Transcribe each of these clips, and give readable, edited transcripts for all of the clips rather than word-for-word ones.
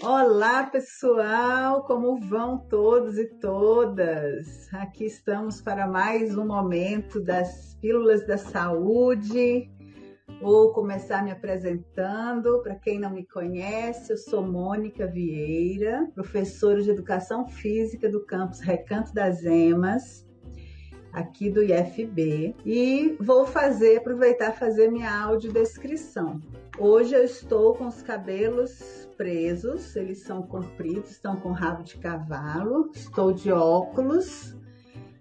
Olá, pessoal! Como vão todos e todas? Aqui estamos para mais um momento das Pílulas da Saúde. Vou começar me apresentando. Para quem não me conhece, eu sou Mônica Vieira, professora de Educação Física do campus Recanto das Emas, aqui do IFB, e vou aproveitar e fazer minha audiodescrição. Hoje eu estou com os cabelos presos, eles são compridos, estão com rabo de cavalo, estou de óculos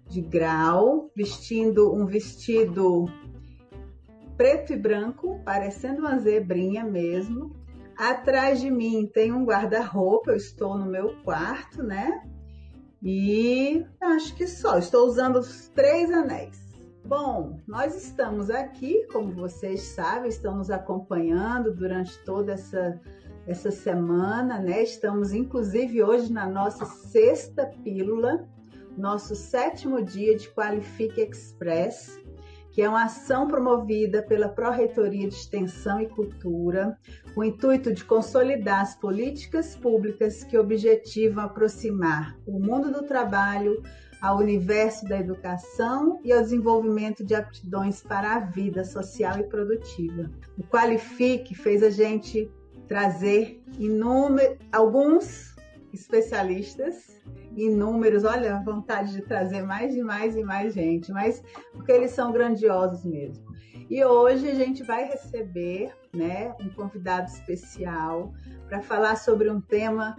de grau, vestindo um vestido preto e branco, parecendo uma zebrinha mesmo. Atrás de mim tem um guarda-roupa, eu estou no meu quarto, né? E acho que só, estou usando os 3 anéis. Bom, nós estamos aqui, como vocês sabem, estão nos acompanhando durante toda essa semana, né? Estamos inclusive hoje na nossa 6ª pílula, nosso 7º dia de Qualifique Express, que é uma ação promovida pela Pró-Reitoria de Extensão e Cultura, com o intuito de consolidar as políticas públicas que objetivam aproximar o mundo do trabalho ao universo da educação e ao desenvolvimento de aptidões para a vida social e produtiva. O Qualifique fez a gente trazer alguns especialistas, inúmeros, olha a vontade de trazer mais e mais gente, mas porque eles são grandiosos mesmo. E hoje a gente vai receber, né, um convidado especial para falar sobre um tema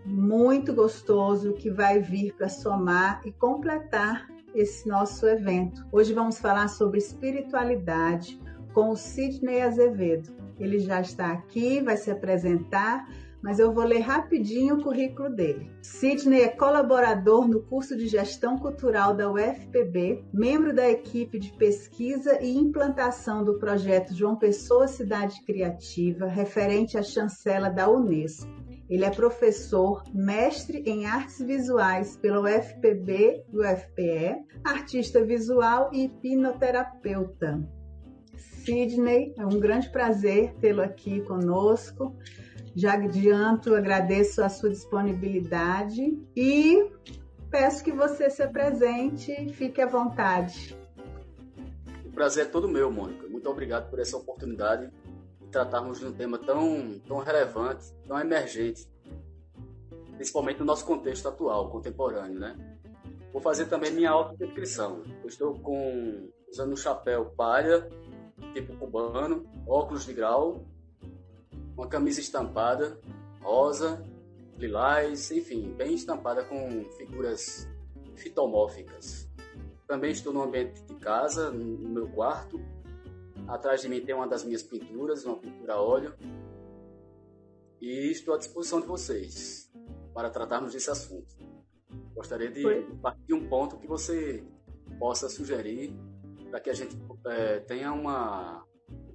muito gostoso que vai vir para somar e completar esse nosso evento. Hoje vamos falar sobre espiritualidade com o Sidney Azevedo. Ele já está aqui, vai se apresentar, mas eu vou ler rapidinho o currículo dele. Sidney é colaborador no curso de Gestão Cultural da UFPB, membro da equipe de pesquisa e implantação do projeto João Pessoa Cidade Criativa, referente à chancela da Unesco. Ele é professor, mestre em artes visuais pela UFPB e UFPE, artista visual e hipnoterapeuta. Sidney, é um grande prazer tê-lo aqui conosco. Já adianto, agradeço a sua disponibilidade e peço que você se apresente, fique à vontade. O prazer é todo meu, Mônica. Muito obrigado por essa oportunidade de tratarmos de um tema tão relevante, tão emergente, principalmente no nosso contexto atual, contemporâneo, né? Vou fazer também minha autodescrição. Eu estou usando um chapéu palha, tipo cubano, óculos de grau, uma camisa estampada, rosa, lilás, enfim, bem estampada com figuras fitomórficas. Também estou no ambiente de casa, no meu quarto. Atrás de mim tem uma das minhas pinturas, uma pintura a óleo. E estou à disposição de vocês para tratarmos desse assunto. Gostaria de partir de um ponto que você possa sugerir para que a gente tenha um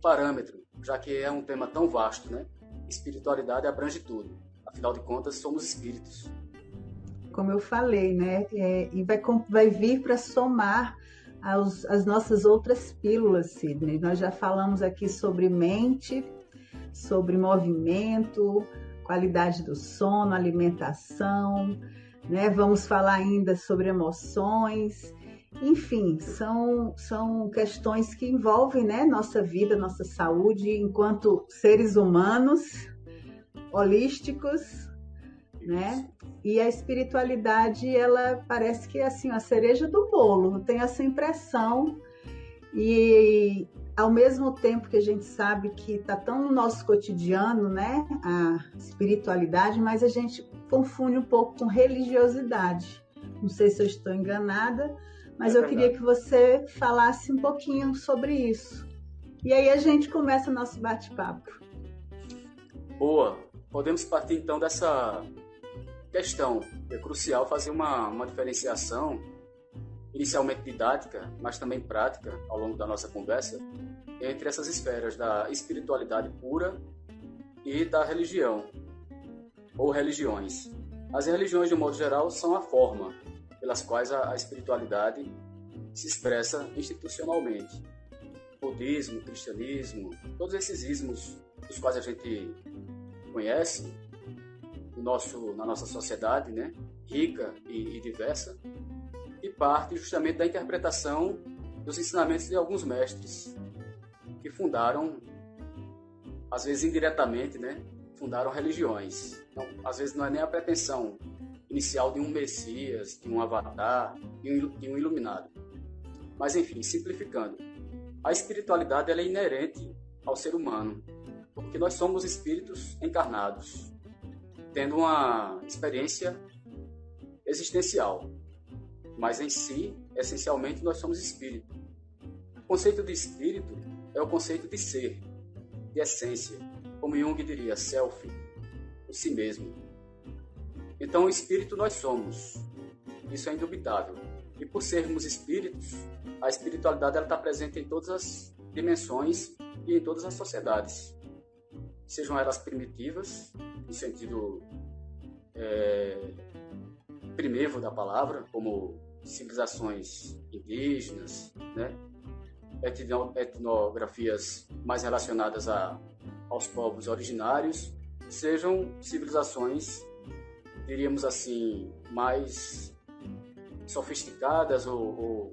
parâmetro, já que é um tema tão vasto, né? Espiritualidade abrange tudo. Afinal de contas, somos espíritos. Como eu falei, né? E vai vir para somar as nossas outras pílulas, Sidney. Nós já falamos aqui sobre mente, sobre movimento, qualidade do sono, alimentação, né? Vamos falar ainda sobre emoções. Enfim, são questões que envolvem, né, nossa vida, nossa saúde, enquanto seres humanos, holísticos, né? E a espiritualidade, ela parece que é assim, a cereja do bolo, eu tenho essa impressão. E ao mesmo tempo que a gente sabe que está tão no nosso cotidiano, né, a espiritualidade, mas a gente confunde um pouco com religiosidade. Não sei se eu estou enganada, mas eu queria que você falasse um pouquinho sobre isso. E aí a gente começa o nosso bate-papo. Boa! Podemos partir então dessa questão. É crucial fazer uma diferenciação, inicialmente didática, mas também prática, ao longo da nossa conversa, entre essas esferas da espiritualidade pura e da religião, ou religiões. As religiões, de um modo geral, são a forma pelas quais a espiritualidade se expressa institucionalmente. Budismo, cristianismo, todos esses ismos dos quais a gente conhece, na nossa sociedade, né, rica e diversa, e parte justamente da interpretação dos ensinamentos de alguns mestres que fundaram, às vezes indiretamente, né, fundaram religiões. Então, às vezes não é nem a pretensão inicial de um Messias, de um Avatar, de um iluminado. Mas, enfim, simplificando, a espiritualidade ela é inerente ao ser humano, porque nós somos espíritos encarnados, tendo uma experiência existencial. Mas em si, essencialmente, nós somos espírito. O conceito de espírito é o conceito de ser, de essência, como Jung diria, self, o si mesmo. Então, o espírito nós somos, isso é indubitável. E por sermos espíritos, a espiritualidade está presente em todas as dimensões e em todas as sociedades. Sejam elas primitivas, no sentido primevo da palavra, como civilizações indígenas, né? Etnografias mais relacionadas aos povos originários, sejam civilizações, diríamos assim, mais sofisticadas ou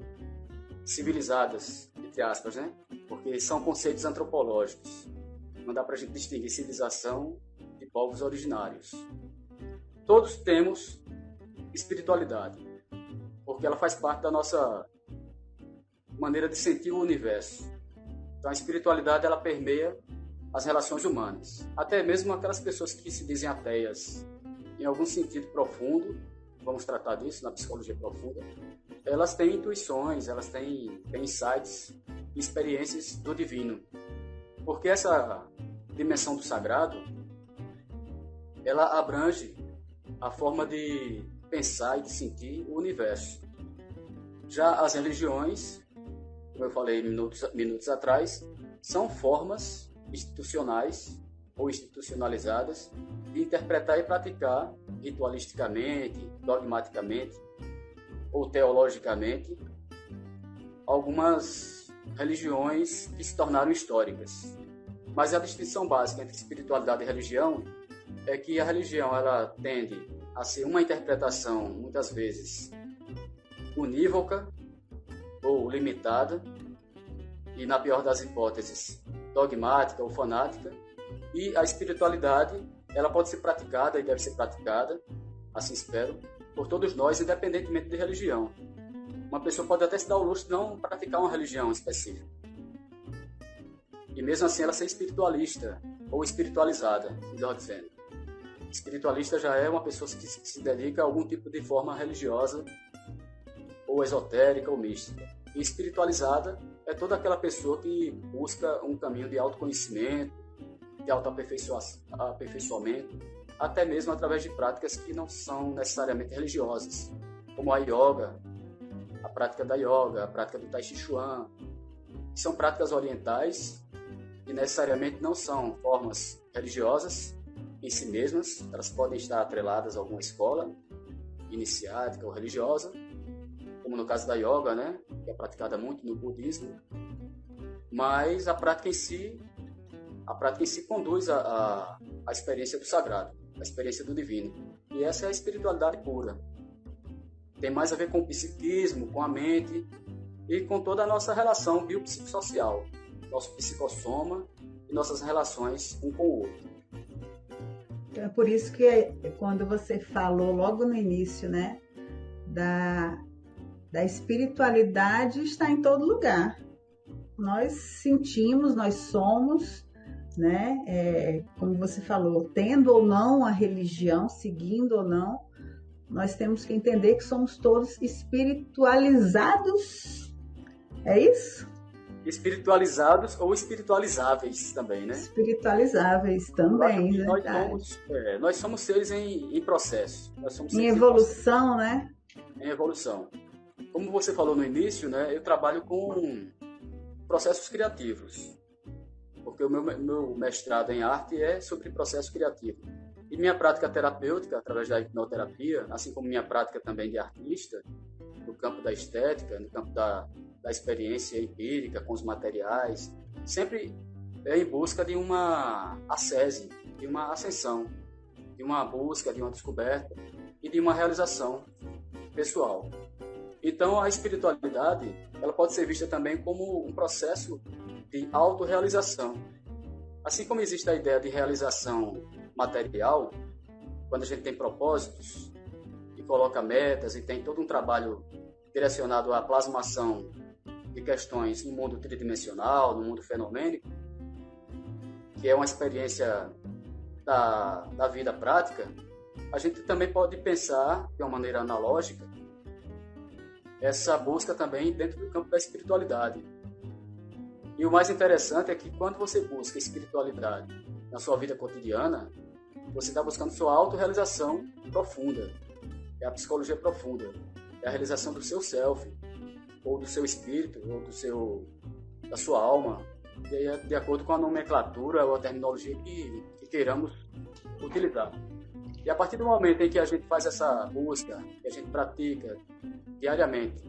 civilizadas, entre aspas, né? Porque são conceitos antropológicos. Não dá para a gente distinguir civilização de povos originários. Todos temos espiritualidade, porque ela faz parte da nossa maneira de sentir o universo. Então a espiritualidade ela permeia as relações humanas. Até mesmo aquelas pessoas que se dizem ateias, em algum sentido profundo, vamos tratar disso na psicologia profunda, elas têm intuições, elas têm insights, experiências do divino. Porque essa dimensão do sagrado, ela abrange a forma de pensar e de sentir o universo. Já as religiões, como eu falei minutos atrás, são formas institucionais ou institucionalizadas de interpretar e praticar ritualisticamente, dogmaticamente ou teologicamente algumas religiões que se tornaram históricas. Mas a distinção básica entre espiritualidade e religião é que a religião ela tende a ser uma interpretação, muitas vezes, unívoca ou limitada, e, na pior das hipóteses, dogmática ou fanática, e a espiritualidade ela pode ser praticada e deve ser praticada, assim espero, por todos nós, independentemente de religião. Uma pessoa pode até se dar o luxo de não praticar uma religião específica. E mesmo assim ela ser espiritualista ou espiritualizada, melhor dizendo. Espiritualista já é uma pessoa que se dedica a algum tipo de forma religiosa, ou esotérica ou mística. E espiritualizada é toda aquela pessoa que busca um caminho de autoconhecimento, de autoaperfeiçoamento, até mesmo através de práticas que não são necessariamente religiosas, como a yoga, a prática da yoga, a prática do tai chi chuan. São práticas orientais que necessariamente não são formas religiosas em si mesmas, elas podem estar atreladas a alguma escola iniciática ou religiosa, como no caso da yoga, né, que é praticada muito no budismo, mas a prática em si conduz à experiência do sagrado, à experiência do divino. E essa é a espiritualidade pura. Tem mais a ver com o psiquismo, com a mente e com toda a nossa relação biopsicossocial, nosso psicossoma e nossas relações um com o outro. Então é por isso que quando você falou logo no início, né, da espiritualidade está em todo lugar. Nós sentimos, nós somos, né, como você falou, tendo ou não a religião, seguindo ou não, nós temos que entender que somos todos espiritualizados. É isso? Espiritualizados ou espiritualizáveis também, né? Espiritualizáveis também, nós somos seres em processo. Nós somos em evolução, né? Em evolução. Como você falou no início, né? Eu trabalho com processos criativos. Porque o meu mestrado em arte é sobre processo criativo. E minha prática terapêutica, através da hipnoterapia, assim como minha prática também de artista, no campo da estética, no campo da experiência empírica com os materiais, sempre é em busca de uma ascese, de uma ascensão, de uma busca, de uma descoberta e de uma realização pessoal. Então, a espiritualidade, ela pode ser vista também como um processo de autorrealização. Assim como existe a ideia de realização material, quando a gente tem propósitos e coloca metas e tem todo um trabalho direcionado à plasmação de questões no mundo tridimensional, no mundo fenomênico, que é uma experiência da vida prática, a gente também pode pensar, de uma maneira analógica, essa busca também dentro do campo da espiritualidade. E o mais interessante é que quando você busca espiritualidade na sua vida cotidiana, você está buscando sua autorrealização profunda. É a psicologia profunda. É a realização do seu self, ou do seu espírito, ou da sua alma, de acordo com a nomenclatura ou a terminologia que queiramos utilizar. E a partir do momento em que a gente faz essa busca, que a gente pratica diariamente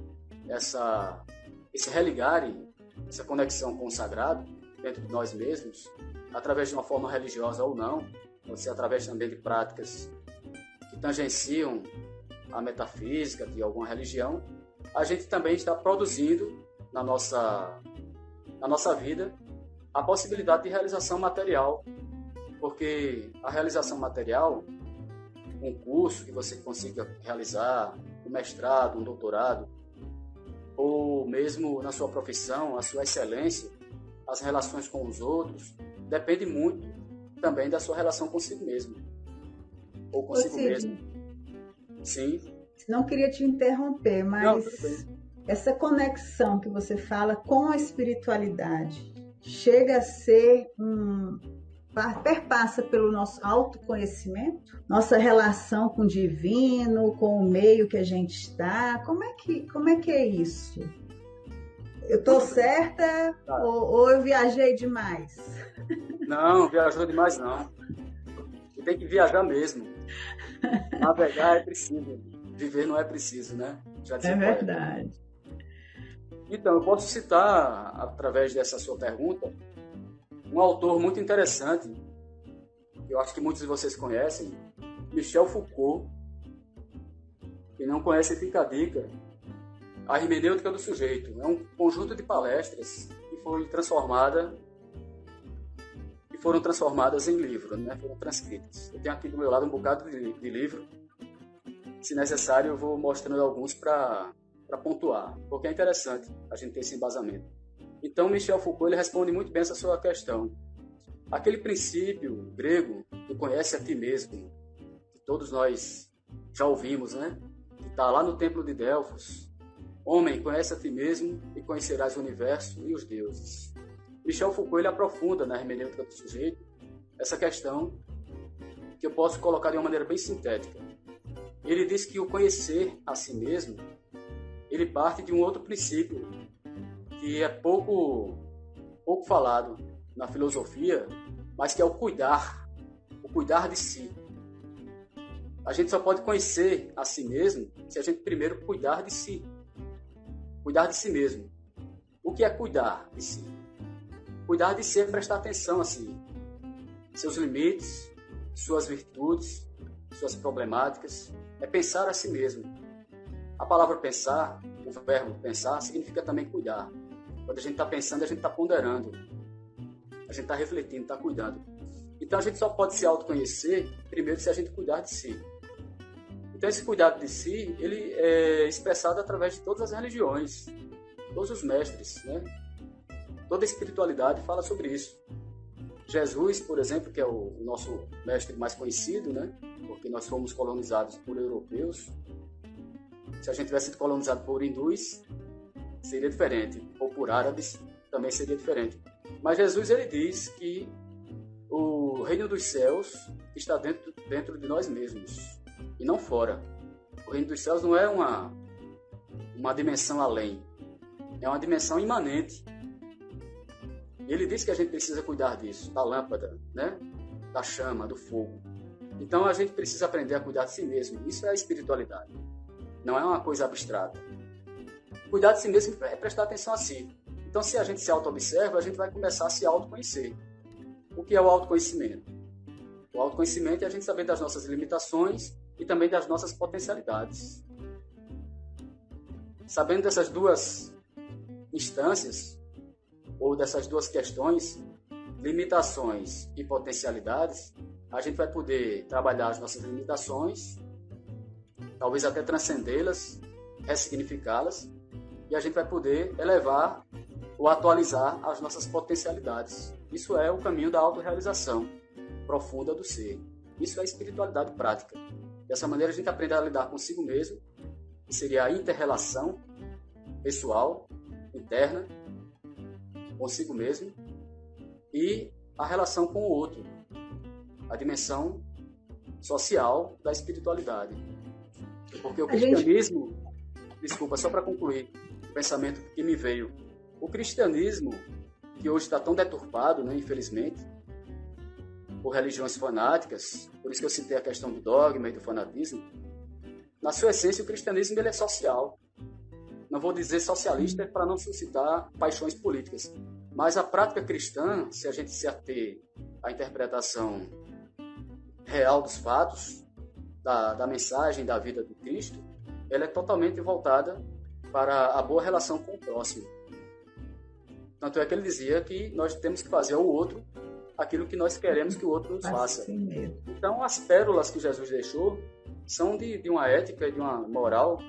esse religare, essa conexão com o sagrado dentro de nós mesmos, através de uma forma religiosa ou não, pode ser através também de práticas que tangenciam a metafísica de alguma religião, a gente também está produzindo na nossa vida a possibilidade de realização material, porque a realização material, um curso que você consiga realizar, um mestrado, um doutorado, ou mesmo na sua profissão, a sua excelência, as relações com os outros, depende muito também da sua relação consigo mesmo, ou consigo mesmo. Sim. Não queria te interromper, mas essa conexão que você fala com a espiritualidade chega a ser perpassa pelo nosso autoconhecimento, nossa relação com o divino, com o meio que a gente está. Como é que é isso? Eu estou certa ou eu viajei demais? Não, viajou demais não. Você tem que viajar mesmo. Navegar é preciso, viver não é preciso, né? É verdade. Então, eu posso citar, através dessa sua pergunta, um autor muito interessante, que eu acho que muitos de vocês conhecem, Michel Foucault. Quem não conhece, fica a dica. A Hermenêutica do Sujeito. É um conjunto de palestras que foram transformadas em livro, né? Foram transcritas. Eu tenho aqui do meu lado um bocado de livro. Se necessário, eu vou mostrando alguns para pontuar, porque é interessante a gente ter esse embasamento. Então, Michel Foucault ele responde muito bem essa sua questão. Aquele princípio grego do conhece a ti mesmo, que todos nós já ouvimos, né? Que está lá no Templo de Delfos. Homem, conhece a ti mesmo e conhecerás o universo e os deuses. Michel Foucault ele aprofunda na hermenêutica do sujeito essa questão que eu posso colocar de uma maneira bem sintética. Ele diz que o conhecer a si mesmo ele parte de um outro princípio que é pouco falado na filosofia, mas que é o cuidar de si. A gente só pode conhecer a si mesmo se a gente primeiro cuidar de si mesmo. O que é cuidar de si? Cuidar de si é prestar atenção a si, seus limites, suas virtudes, suas problemáticas, é pensar a si mesmo. A palavra pensar, o verbo pensar, significa também cuidar. Quando a gente está pensando, a gente está ponderando. A gente está refletindo, está cuidando. Então a gente só pode se autoconhecer primeiro se a gente cuidar de si. Então esse cuidado de si, ele é expressado através de todas as religiões, todos os mestres, né? Toda a espiritualidade fala sobre isso. Jesus, por exemplo, que é o nosso mestre mais conhecido, né? Porque nós fomos colonizados por europeus. Se a gente tivesse sido colonizado por hindus, seria diferente. Ou por árabes, também seria diferente. Mas Jesus ele diz que o reino dos céus está dentro de nós mesmos e não fora. O reino dos céus não é uma dimensão além, é uma dimensão imanente. Ele diz que a gente precisa cuidar disso, da lâmpada, né? Da chama, do fogo. Então a gente precisa aprender a cuidar de si mesmo. Isso é a espiritualidade, não é uma coisa abstrata. Cuidar de si mesmo é prestar atenção a si. Então, se a gente se auto-observa, a gente vai começar a se autoconhecer. O que é o autoconhecimento? O autoconhecimento é a gente saber das nossas limitações e também das nossas potencialidades. Sabendo dessas duas instâncias, ou dessas duas questões, limitações e potencialidades, a gente vai poder trabalhar as nossas limitações, talvez até transcendê-las, ressignificá-las, e a gente vai poder elevar ou atualizar as nossas potencialidades. Isso é o caminho da autorrealização profunda do ser. Isso é a espiritualidade prática. Dessa maneira a gente aprende a lidar consigo mesmo, que seria a inter-relação pessoal, interna, consigo mesmo, e a relação com o outro, a dimensão social da espiritualidade. Porque o cristianismo, desculpa, só para concluir o pensamento que me veio, o cristianismo, que hoje está tão deturpado, né, infelizmente, por religiões fanáticas, por isso que eu citei a questão do dogma e do fanatismo, na sua essência o cristianismo ele é social. Não vou dizer socialista para não suscitar paixões políticas, mas a prática cristã, se a gente se ater à interpretação real dos fatos, da mensagem da vida do Cristo, ela é totalmente voltada para a boa relação com o próximo. Tanto é que ele dizia que nós temos que fazer ao outro aquilo que nós queremos que o outro nos faça. Então, as pérolas que Jesus deixou são de uma ética, de uma moral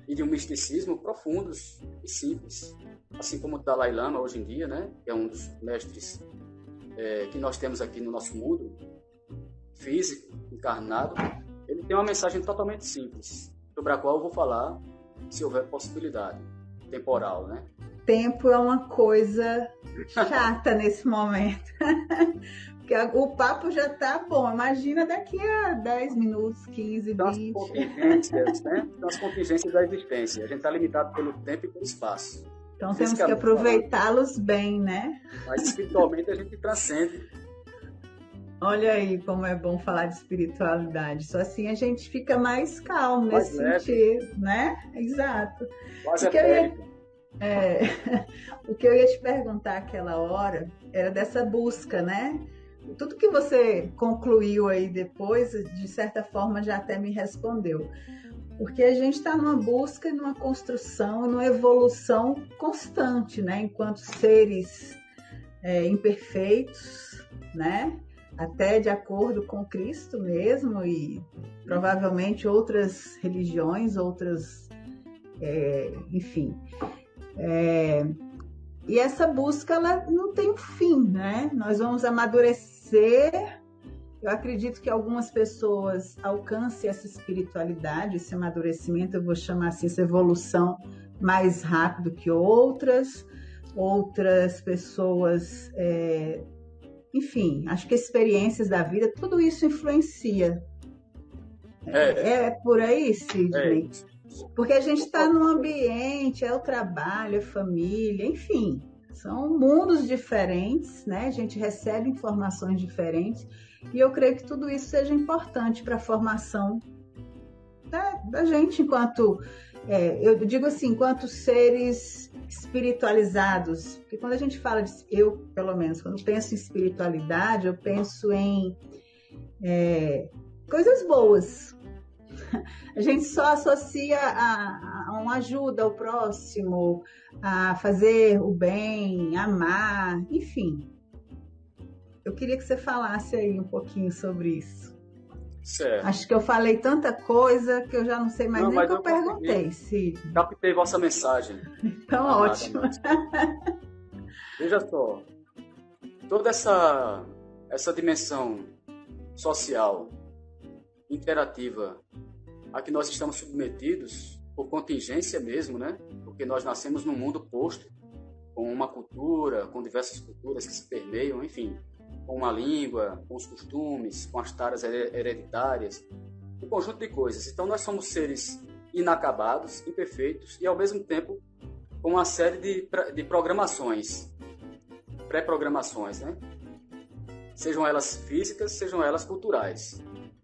e de um misticismo profundos e simples. Assim como o Dalai Lama, hoje em dia, né, que é um dos mestres que nós temos aqui no nosso mundo físico, encarnado, ele tem uma mensagem totalmente simples, sobre a qual eu vou falar, se houver possibilidade, temporal, né? Tempo é uma coisa chata nesse momento. Porque o papo já tá bom. Imagina daqui a 10 minutos, 15, 20. Contingências, né? Das contingências da existência. A gente está limitado pelo tempo e pelo espaço. Então temos que aproveitá-los bem, né? Mas espiritualmente a gente transcende. Olha aí como é bom falar de espiritualidade. Só assim a gente fica mais calmo mais nesse leve, sentido, né? Exato. Quase etérico. O que eu ia te perguntar aquela hora era dessa busca, né? Tudo que você concluiu aí depois, de certa forma, já até me respondeu. Porque a gente está numa busca, numa construção, numa evolução constante, né? Enquanto seres imperfeitos, né? Até de acordo com Cristo mesmo e provavelmente outras religiões, enfim. E essa busca, ela não tem um fim, né? Nós vamos amadurecer. Eu acredito que algumas pessoas alcancem essa espiritualidade, esse amadurecimento, eu vou chamar assim, essa evolução mais rápido que outras. Outras pessoas, enfim, acho que experiências da vida, tudo isso influencia. É por aí, Sidney? Porque a gente está num ambiente, é o trabalho, é a família, enfim, são mundos diferentes, né? A gente recebe informações diferentes e eu creio que tudo isso seja importante para a formação da gente enquanto, eu digo assim, enquanto seres espiritualizados. Porque quando a gente fala eu, pelo menos, quando penso em espiritualidade, eu penso em coisas boas. A gente só associa a uma ajuda ao próximo, a fazer o bem, amar, enfim. Eu queria que você falasse aí um pouquinho sobre isso. Certo. Acho que eu falei tanta coisa que eu já não sei mais nem o que eu perguntei, Cid. Captei vossa mensagem. Então, ótimo. Veja só, toda essa dimensão social, interativa, a que nós estamos submetidos por contingência mesmo, né? Porque nós nascemos num mundo posto, com uma cultura, com diversas culturas que se permeiam, enfim, com uma língua, com os costumes, com as taras hereditárias, um conjunto de coisas. Então nós somos seres inacabados, imperfeitos e ao mesmo tempo com uma série de programações, pré-programações, né? Sejam elas físicas, sejam elas culturais,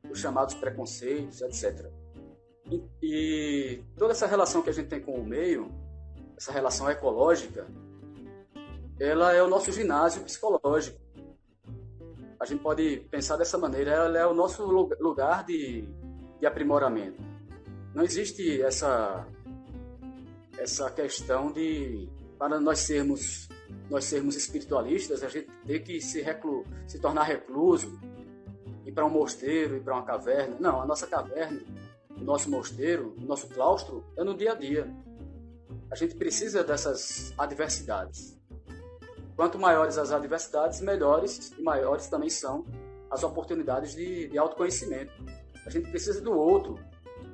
os chamados preconceitos, etc. E toda essa relação que a gente tem com o meio, essa relação ecológica, ela é o nosso ginásio psicológico. a gente pode pensar dessa maneira, ela é o nosso lugar de aprimoramento. Não existe essa questão de, para nós sermos espiritualistas, a gente tem que se tornar recluso, ir para um mosteiro, ir para uma caverna. Não, a nossa caverna, o nosso mosteiro, o nosso claustro é no dia a dia. A gente precisa dessas adversidades. Quanto maiores as adversidades, melhores e maiores também são as oportunidades de autoconhecimento. A gente precisa do outro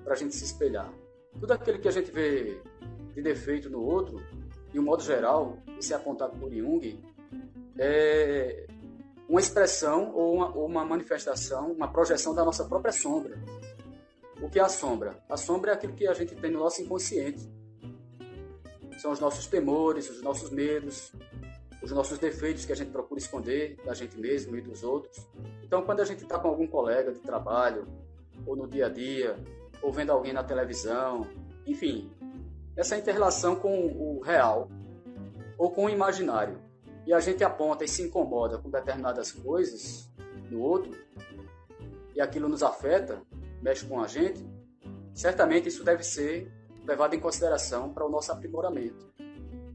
para a gente se espelhar. Tudo aquilo que a gente vê de defeito no outro, de um modo geral, isso é apontado por Jung, é uma expressão ou uma manifestação, uma projeção da nossa própria sombra. O que é a sombra? A sombra é aquilo que a gente tem no nosso inconsciente. São os nossos temores, os nossos medos, os nossos defeitos que a gente procura esconder da gente mesmo e dos outros. Então, quando a gente está com algum colega de trabalho, ou no dia a dia, ou vendo alguém na televisão, enfim, essa interrelação com o real ou com o imaginário, e a gente aponta e se incomoda com determinadas coisas no outro, e aquilo nos afeta, mexe com a gente, certamente isso deve ser levado em consideração para o nosso aprimoramento.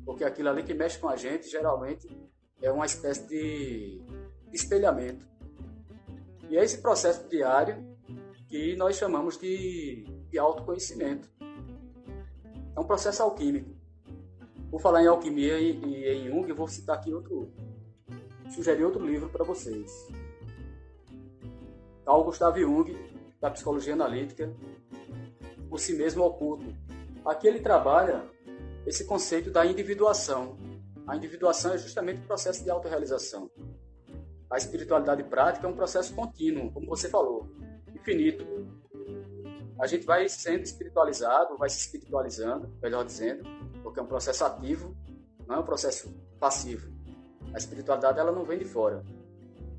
Porque aquilo ali que mexe com a gente, geralmente, é uma espécie de espelhamento. E é esse processo diário que nós chamamos de autoconhecimento. É um processo alquímico. Vou falar em alquimia e em Jung, vou citar aqui sugerir outro livro para vocês. Carl Gustav Jung, da Psicologia Analítica, O Si Mesmo Oculto. Aqui ele trabalha esse conceito da individuação. A individuação é justamente o processo de autorrealização. A espiritualidade prática é um processo contínuo, como você falou, infinito. A gente vai sendo espiritualizado, vai se espiritualizando, melhor dizendo, porque é um processo ativo, não é um processo passivo. A espiritualidade ela não vem de fora.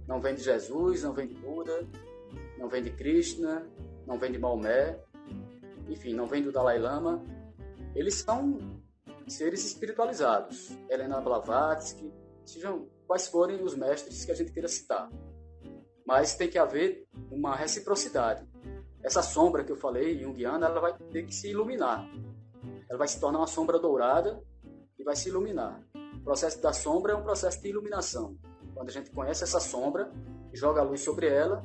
Não vem de Jesus, não vem de Buda, não vem de Krishna, não vem de Maomé, enfim, não vem do Dalai Lama. Eles são seres espiritualizados. Helena Blavatsky, sejam quais forem os mestres que a gente queira citar. Mas tem que haver uma reciprocidade. Essa sombra que eu falei, junguiana, ela vai ter que se iluminar. Ela vai se tornar uma sombra dourada e vai se iluminar. O processo da sombra é um processo de iluminação. Quando a gente conhece essa sombra e joga a luz sobre ela,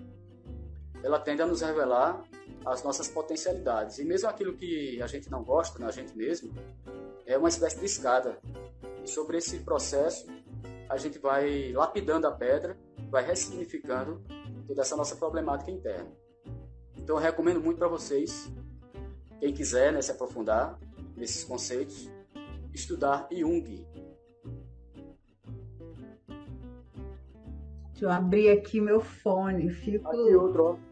ela tende a nos revelar as nossas potencialidades. E mesmo aquilo que a gente não gosta na gente mesmo, é uma espécie de escada. E sobre esse processo, a gente vai lapidando a pedra, vai ressignificando toda essa nossa problemática interna. Então eu recomendo muito para vocês, quem quiser, né, se aprofundar nesses conceitos, estudar Jung. Deixa eu abrir aqui meu fone. Fico... Aqui outro, ó.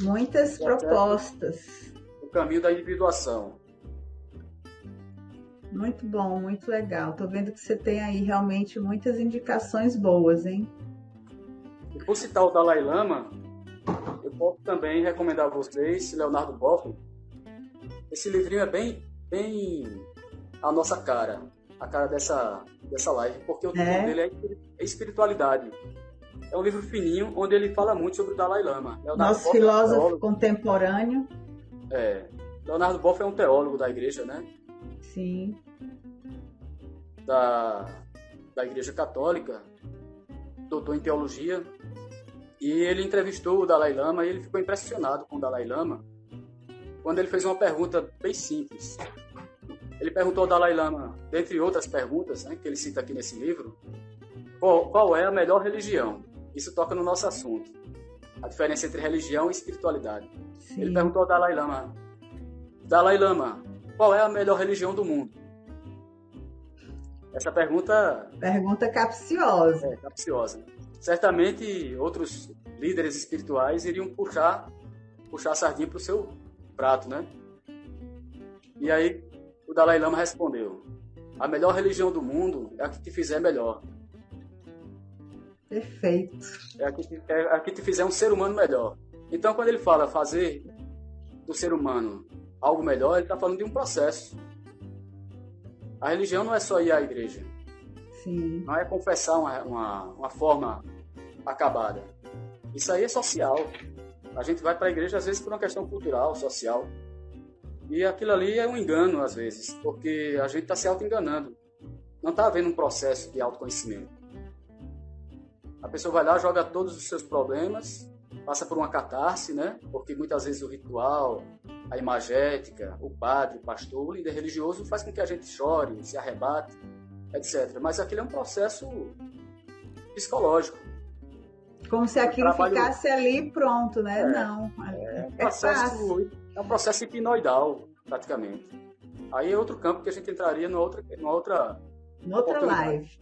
Muitas propostas. O caminho da individuação. Muito bom, muito legal. Tô vendo que você tem aí realmente muitas indicações boas, hein? E por citar o Dalai Lama, eu posso também recomendar a vocês Leonardo Boff. Esse livrinho é bem a nossa cara, a cara dessa live, porque o tema dele é espiritualidade. É um livro fininho, onde ele fala muito sobre o Dalai Lama. Nosso filósofo contemporâneo. Leonardo Boff é um teólogo da igreja, né? Sim. Da igreja católica, doutor em teologia. E ele entrevistou o Dalai Lama e ele ficou impressionado com o Dalai Lama quando ele fez uma pergunta bem simples. Ele perguntou ao Dalai Lama, dentre outras perguntas, né, que ele cita aqui nesse livro, qual é a melhor religião? Isso toca no nosso assunto. A diferença entre religião e espiritualidade. Sim. Ele perguntou ao Dalai Lama, qual é a melhor religião do mundo? Essa pergunta... Pergunta capciosa. Capciosa. Certamente outros líderes espirituais iriam puxar a sardinha para o seu prato, né? E aí o Dalai Lama respondeu: a melhor religião do mundo é a que te fizer melhor. Perfeito. É a que te fizer um ser humano melhor. Então, quando ele fala fazer do ser humano algo melhor, ele está falando de um processo. A religião não é só ir à igreja. Sim. Não é confessar uma forma acabada. Isso aí é social. A gente vai para a igreja, às vezes, por uma questão cultural, social. E aquilo ali é um engano, às vezes, porque a gente está se auto-enganando. Não está havendo um processo de autoconhecimento. A pessoa vai lá, joga todos os seus problemas, passa por uma catarse, né? Porque muitas vezes o ritual, a imagética, o padre, o pastor, o líder religioso faz com que a gente chore, se arrebate, etc. Mas aquilo é um processo psicológico. Como se aquilo ficasse ali pronto, né? Não. É um processo hipnoidal, praticamente. Aí é outro campo que a gente entraria numa outra live.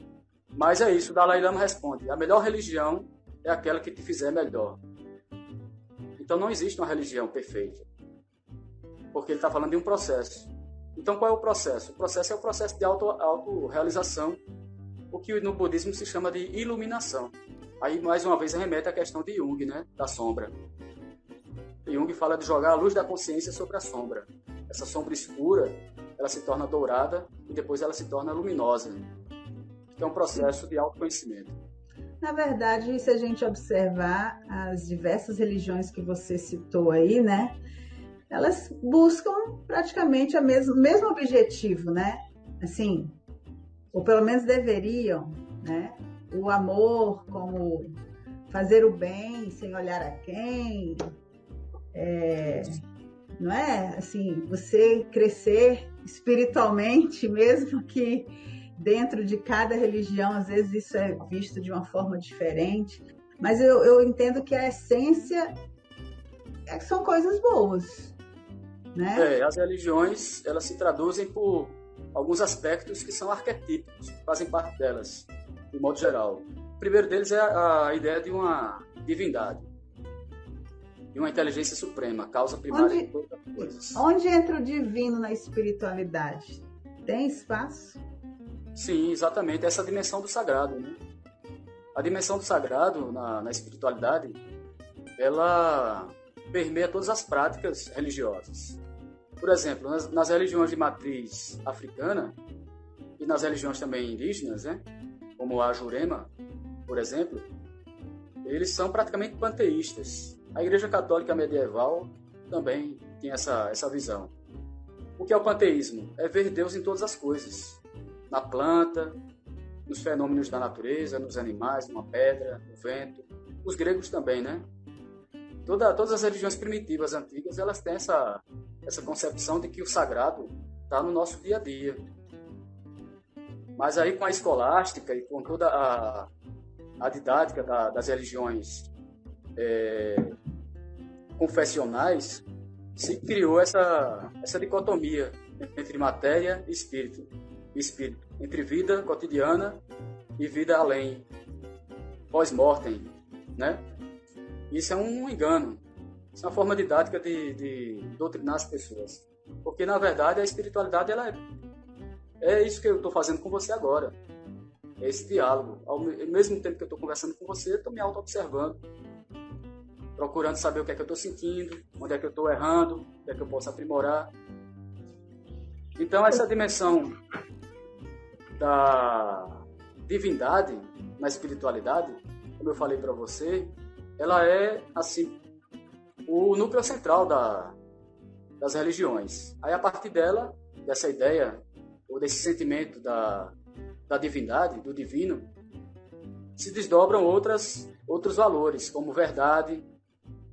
Mas é isso, o Dalai Lama responde: a melhor religião é aquela que te fizer melhor. Então não existe uma religião perfeita, porque ele está falando de um processo. Então qual é o processo? O processo é o processo de autorrealização, o que no budismo se chama de iluminação. Aí mais uma vez remete à questão de Jung, né? Da sombra. Jung fala de jogar a luz da consciência sobre a sombra. Essa sombra escura, ela se torna dourada e depois ela se torna luminosa. É um processo de autoconhecimento. Na verdade, se a gente observar as diversas religiões que você citou aí, né? Elas buscam praticamente o mesmo objetivo, né? Assim, ou pelo menos deveriam, né? O amor como fazer o bem sem olhar a quem, não é? Assim, você crescer espiritualmente, mesmo que dentro de cada religião, às vezes isso é visto de uma forma diferente, mas eu entendo que a essência são coisas boas, né? As religiões, elas se traduzem por alguns aspectos que são arquetípicos, que fazem parte delas, de modo geral. O primeiro deles é a ideia de uma divindade, de uma inteligência suprema, causa primária de todas as coisas. Onde entra o divino na espiritualidade? Tem espaço? Sim, exatamente, essa dimensão do sagrado, né? A dimensão do sagrado na espiritualidade, ela permeia todas as práticas religiosas. Por exemplo, nas religiões de matriz africana e nas religiões também indígenas, né? Como a Jurema, por exemplo, eles são praticamente panteístas. A Igreja Católica medieval também tem essa visão. O que é o panteísmo? É ver Deus em todas as coisas. Na planta, nos fenômenos da natureza, nos animais, numa pedra, no vento. Os gregos também, né? Todas as religiões primitivas antigas, elas têm essa concepção de que o sagrado está no nosso dia a dia. Mas aí com a escolástica e com toda a didática das religiões confessionais, se criou essa dicotomia entre matéria e espírito, entre vida cotidiana e vida além, pós-mortem, né? Isso é um engano, isso é uma forma didática de doutrinar as pessoas, porque na verdade a espiritualidade ela é isso que eu estou fazendo com você agora, é esse diálogo. Ao mesmo tempo que eu estou conversando com você, eu estou me auto-observando, procurando saber o que é que eu estou sentindo, onde é que eu estou errando, o que é que eu posso aprimorar. Então essa dimensão da divindade na espiritualidade, como eu falei para você, ela é assim o núcleo central das religiões. Aí a partir dessa ideia ou desse sentimento da divindade, do divino, se desdobram outros valores, como verdade,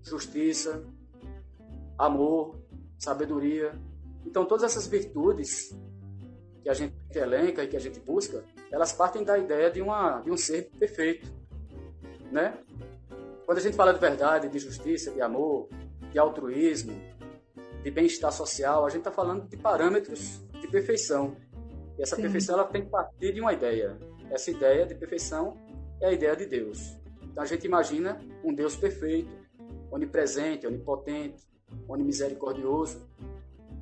justiça, amor, sabedoria. Então todas essas virtudes que a gente elenca e que a gente busca, elas partem da ideia de um ser perfeito, né? Quando a gente fala de verdade, de justiça, de amor, de altruísmo, de bem-estar social, a gente está falando de parâmetros de perfeição. E essa perfeição ela tem que partir de uma ideia. Essa ideia de perfeição é a ideia de Deus. Então a gente imagina um Deus perfeito, onipresente, onipotente, onimisericordioso,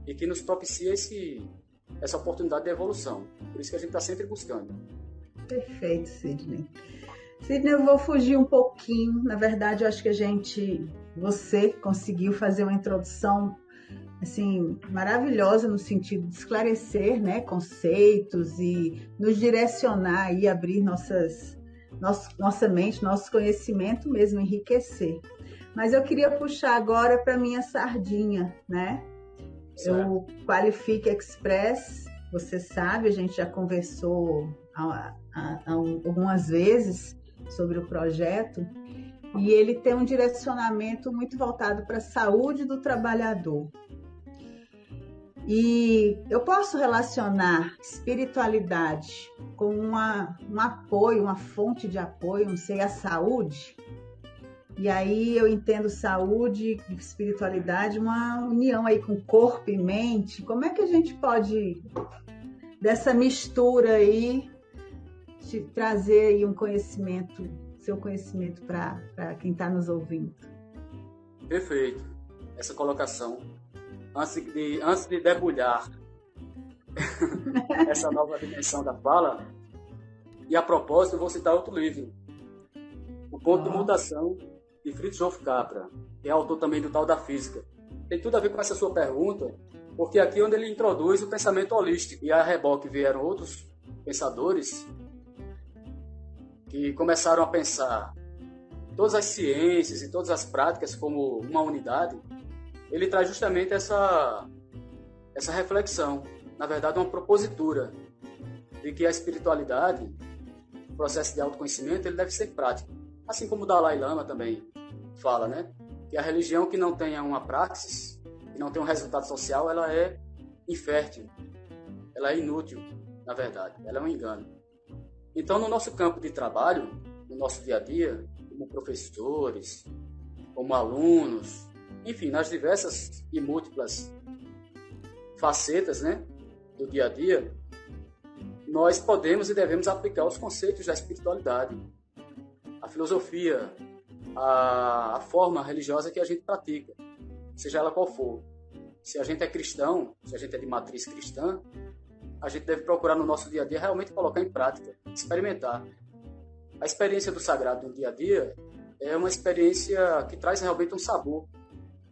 e que nos propicia essa oportunidade de evolução. Por isso que a gente está sempre buscando. Perfeito, Sidney. Sidney, eu vou fugir um pouquinho. Na verdade, eu acho que você conseguiu fazer uma introdução assim, maravilhosa no sentido de esclarecer, né, conceitos e nos direcionar e abrir nossa mente, nosso conhecimento mesmo, enriquecer. Mas eu queria puxar agora para minha sardinha, né? Certo. O Qualifique Express, você sabe, a gente já conversou algumas vezes sobre o projeto, e ele tem um direcionamento muito voltado para a saúde do trabalhador. E eu posso relacionar espiritualidade com um apoio, uma fonte de apoio, não sei, a saúde. E aí eu entendo saúde e espiritualidade, uma união aí com corpo e mente. Como é que a gente pode, dessa mistura aí, te trazer aí um conhecimento, seu conhecimento para quem está nos ouvindo? Perfeito. Essa colocação. Antes de debulhar essa nova dimensão da fala, e a propósito, eu vou citar outro livro, O Ponto de Mutação, de Fritz Capra, que é autor também do Tal da Física. Tem tudo a ver com essa sua pergunta, porque aqui é onde ele introduz o pensamento holístico, e a reboque vieram outros pensadores que começaram a pensar todas as ciências e todas as práticas como uma unidade. Ele traz justamente essa reflexão, na verdade uma propositura de que a espiritualidade, o processo de autoconhecimento, ele deve ser prático. Assim como o Dalai Lama também fala, né? Que a religião que não tenha uma praxis, que não tenha um resultado social, ela é infértil, ela é inútil, na verdade, ela é um engano. Então, no nosso campo de trabalho, no nosso dia a dia, como professores, como alunos, enfim, nas diversas e múltiplas facetas, né, do dia a dia, nós podemos e devemos aplicar os conceitos da espiritualidade, a filosofia, a forma religiosa que a gente pratica, seja ela qual for. Se a gente é cristão, se a gente é de matriz cristã, a gente deve procurar no nosso dia a dia realmente colocar em prática, experimentar. A experiência do sagrado no dia a dia é uma experiência que traz realmente um sabor.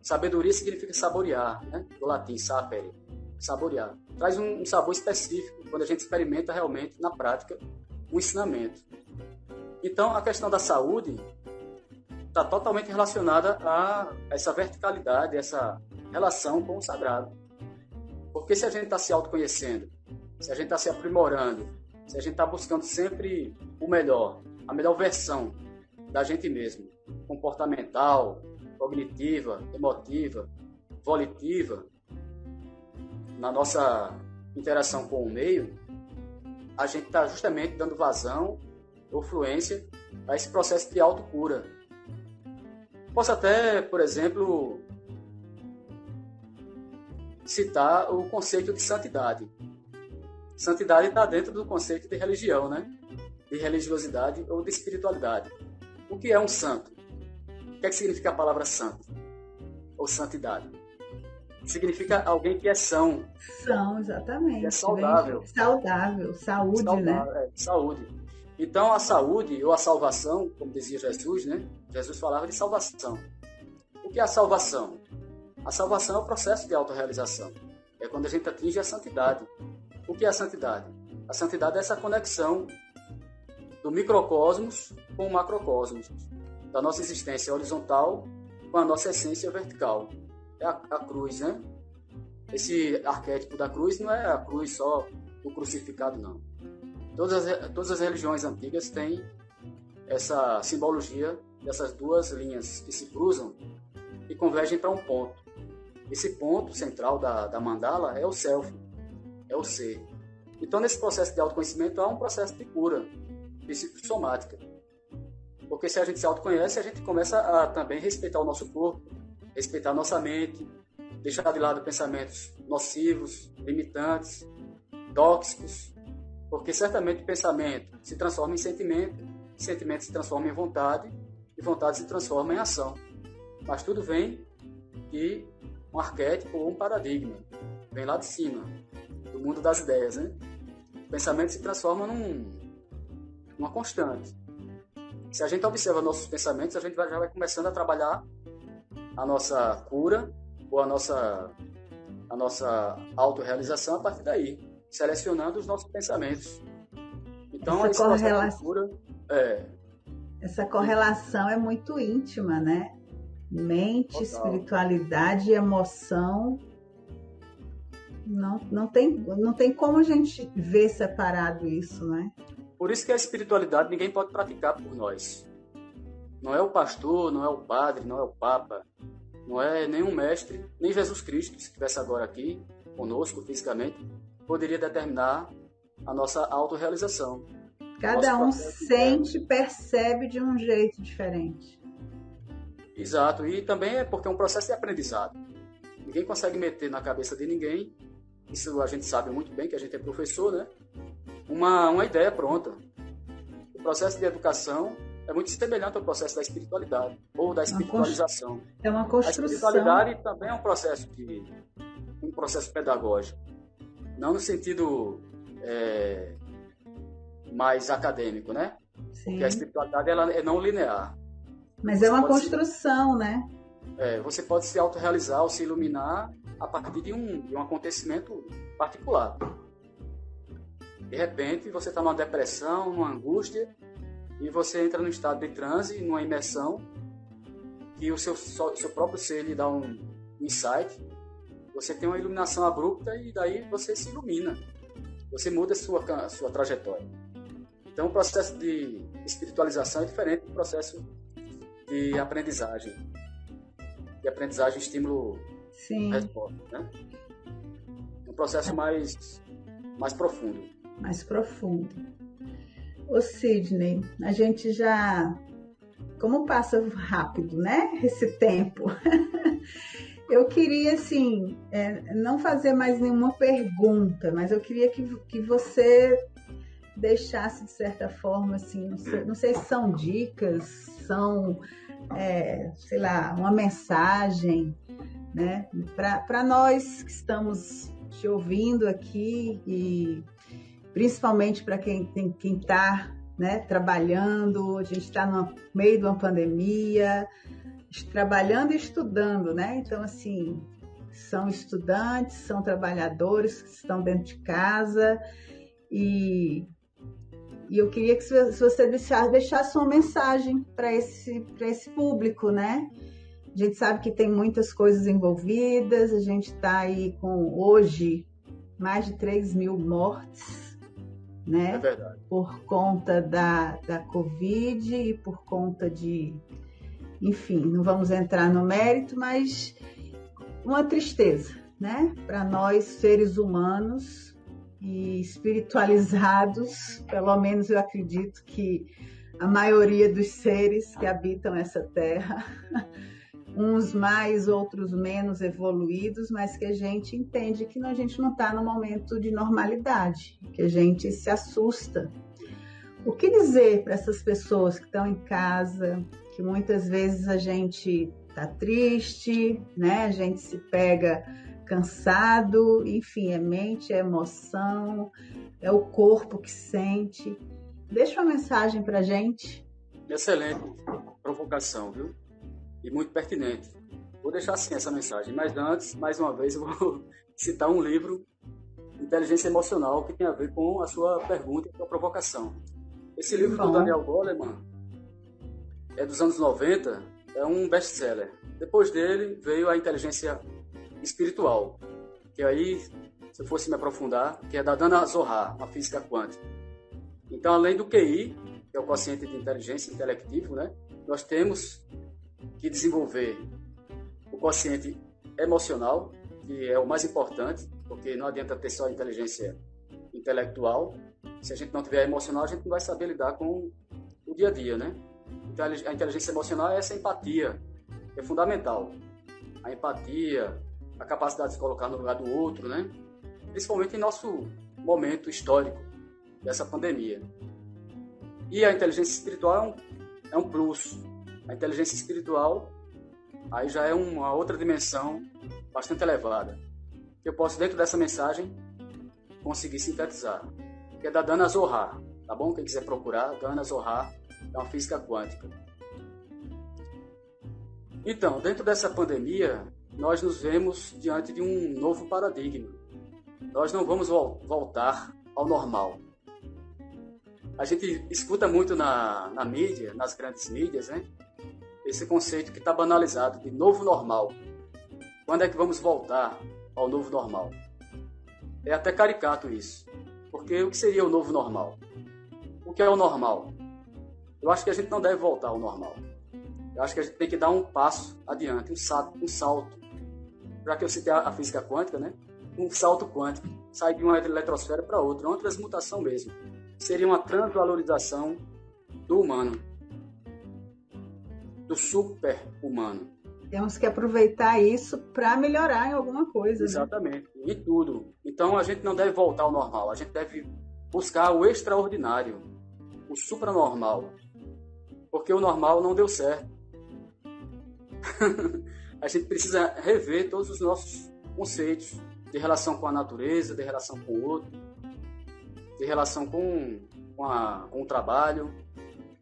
Sabedoria significa saborear, né? Do latim, sapere, saborear. Traz um sabor específico quando a gente experimenta realmente, na prática, um ensinamento. Então, a questão da saúde está totalmente relacionada a essa verticalidade, essa relação com o sagrado. Porque se a gente está se autoconhecendo, se a gente está se aprimorando, se a gente está buscando sempre o melhor, a melhor versão da gente mesmo, comportamental, cognitiva, emotiva, volitiva, na nossa interação com o meio, a gente está justamente dando vazão ou fluência a esse processo de autocura. Posso até, por exemplo, citar o conceito de santidade. Santidade está dentro do conceito de religião, né? De religiosidade ou de espiritualidade. O que é um santo? O que significa a palavra santo? Ou santidade? Significa alguém que é são. São, exatamente. Que é saudável. Saudável, saúde, saudável, né? Saúde. Então, a saúde ou a salvação, como dizia Jesus, né? Jesus falava de salvação. O que é a salvação? A salvação é o processo de autorrealização. É quando a gente atinge a santidade. O que é a santidade? A santidade é essa conexão do microcosmos com o macrocosmos, da nossa existência horizontal com a nossa essência vertical. É a cruz, né? Esse arquétipo da cruz não é a cruz só do crucificado, não. Todas as religiões antigas têm essa simbologia dessas duas linhas que se cruzam e convergem para um ponto. Esse ponto central da mandala é o self, é o ser. Então, nesse processo de autoconhecimento, há um processo de cura psicossomática. Porque se a gente se autoconhece, a gente começa a também respeitar o nosso corpo, respeitar a nossa mente, deixar de lado pensamentos nocivos, limitantes, tóxicos, porque certamente o pensamento se transforma em sentimento se transforma em vontade, e vontade se transforma em ação. Mas tudo vem de um arquétipo ou um paradigma, vem lá de cima, do mundo das ideias, né? O pensamento se transforma numa constante. Se a gente observa nossos pensamentos, a gente já vai começando a trabalhar a nossa cura ou a nossa autorrealização a partir daí, selecionando os nossos pensamentos. Então, esse processo de cura Essa correlação é muito íntima, né? Mente, Total. espiritualidade e emoção. Não tem como a gente ver separado isso, né? Por isso que a espiritualidade ninguém pode praticar por nós. Não é o pastor, não é o padre, não é o papa, não é nenhum mestre, nem Jesus Cristo, que se estivesse agora aqui conosco fisicamente, poderia determinar a nossa autorrealização. Cada um sente, percebe de um jeito diferente. Exato, e também é porque é um processo de aprendizado. Ninguém consegue meter na cabeça de ninguém, isso a gente sabe muito bem, que a gente é professor, né? Uma ideia pronta. O processo de educação é muito semelhante ao processo da espiritualidade, ou da espiritualização. É uma construção. A espiritualidade também é um processo pedagógico. Não no sentido mais acadêmico, né? Sim. Porque a espiritualidade ela é não linear. Mas é uma construção, né? Você pode se autorrealizar ou se iluminar a partir de um acontecimento particular. De repente, você está numa depressão, numa angústia, e você entra num estado de transe, numa imersão, que o seu próprio ser lhe dá um insight, você tem uma iluminação abrupta e daí você se ilumina. Você muda a sua trajetória. Então, o processo de espiritualização é diferente do processo de aprendizagem. De aprendizagem, estímulo, resposta, né? Um processo mais profundo. Mais profundo. Ô Sidney, a gente já... Como passa rápido, né? Esse tempo. Eu queria, assim, não fazer mais nenhuma pergunta, mas eu queria que você deixasse, de certa forma, assim, não sei se são dicas, são, sei lá, uma mensagem, né? Para nós que estamos te ouvindo aqui e principalmente para quem está, né, trabalhando, a gente está no meio de uma pandemia, trabalhando e estudando, né? Então, assim, são estudantes, são trabalhadores que estão dentro de casa e eu queria que você deixasse uma mensagem para esse público, né? A gente sabe que tem muitas coisas envolvidas, a gente está aí com, hoje, mais de 3.000 mortes, né? É verdade. Por conta da Covid e por conta de... Enfim, não vamos entrar no mérito, mas uma tristeza, né? Para nós, seres humanos e espiritualizados, pelo menos eu acredito que a maioria dos seres que habitam essa terra, uns mais, outros menos evoluídos, mas que a gente entende que a gente não está no momento de normalidade, que a gente se assusta. O que dizer para essas pessoas que estão em casa, que muitas vezes a gente está triste, né? A gente se pega cansado, enfim, é mente, é emoção, é o corpo que sente. Deixa uma mensagem para a gente. Excelente provocação, viu? E muito pertinente. Vou deixar assim essa mensagem, mas antes, mais uma vez, eu vou citar um livro, Inteligência Emocional, que tem a ver com a sua pergunta e a sua provocação. Esse livro do Daniel Goleman é dos anos 90, é um best-seller. Depois dele veio a Inteligência Espiritual, que aí, se eu fosse me aprofundar, que é da Dana Zohar, a física quântica. Então, além do QI, que é o quociente de inteligência intelectivo, né, nós temos que desenvolver o quociente emocional, que é o mais importante, porque não adianta ter só inteligência intelectual. Se a gente não tiver emocional, a gente não vai saber lidar com o dia a dia, né? Então, a inteligência emocional é essa empatia, que é fundamental. A empatia, a capacidade de se colocar no lugar do outro, né? Principalmente em nosso momento histórico dessa pandemia. E a inteligência espiritual é um plus. A inteligência espiritual aí já é uma outra dimensão bastante elevada. Eu posso, dentro dessa mensagem, conseguir sintetizar. Que é da Dana Zohar, tá bom? Quem quiser procurar, Dana Zohar é uma física quântica. Então, dentro dessa pandemia, nós nos vemos diante de um novo paradigma. Nós não vamos voltar ao normal. A gente escuta muito na mídia, nas grandes mídias, né? Esse conceito que está banalizado de novo normal. Quando é que vamos voltar ao novo normal? É até caricato isso. Porque o que seria o novo normal? O que é o normal? Eu acho que a gente não deve voltar ao normal. Eu acho que a gente tem que dar um passo adiante, um salto. Já que eu citei a física quântica, né? Um salto quântico. Sai de uma eletrosfera para outra. É uma transmutação mesmo. Seria uma transvalorização do humano. Do super-humano. Temos que aproveitar isso para melhorar em alguma coisa. Exatamente. Né? Em tudo. Então a gente não deve voltar ao normal. A gente deve buscar o extraordinário. O supranormal. Porque o normal não deu certo. A gente precisa rever todos os nossos conceitos de relação com a natureza, de relação com o outro, de relação com o trabalho,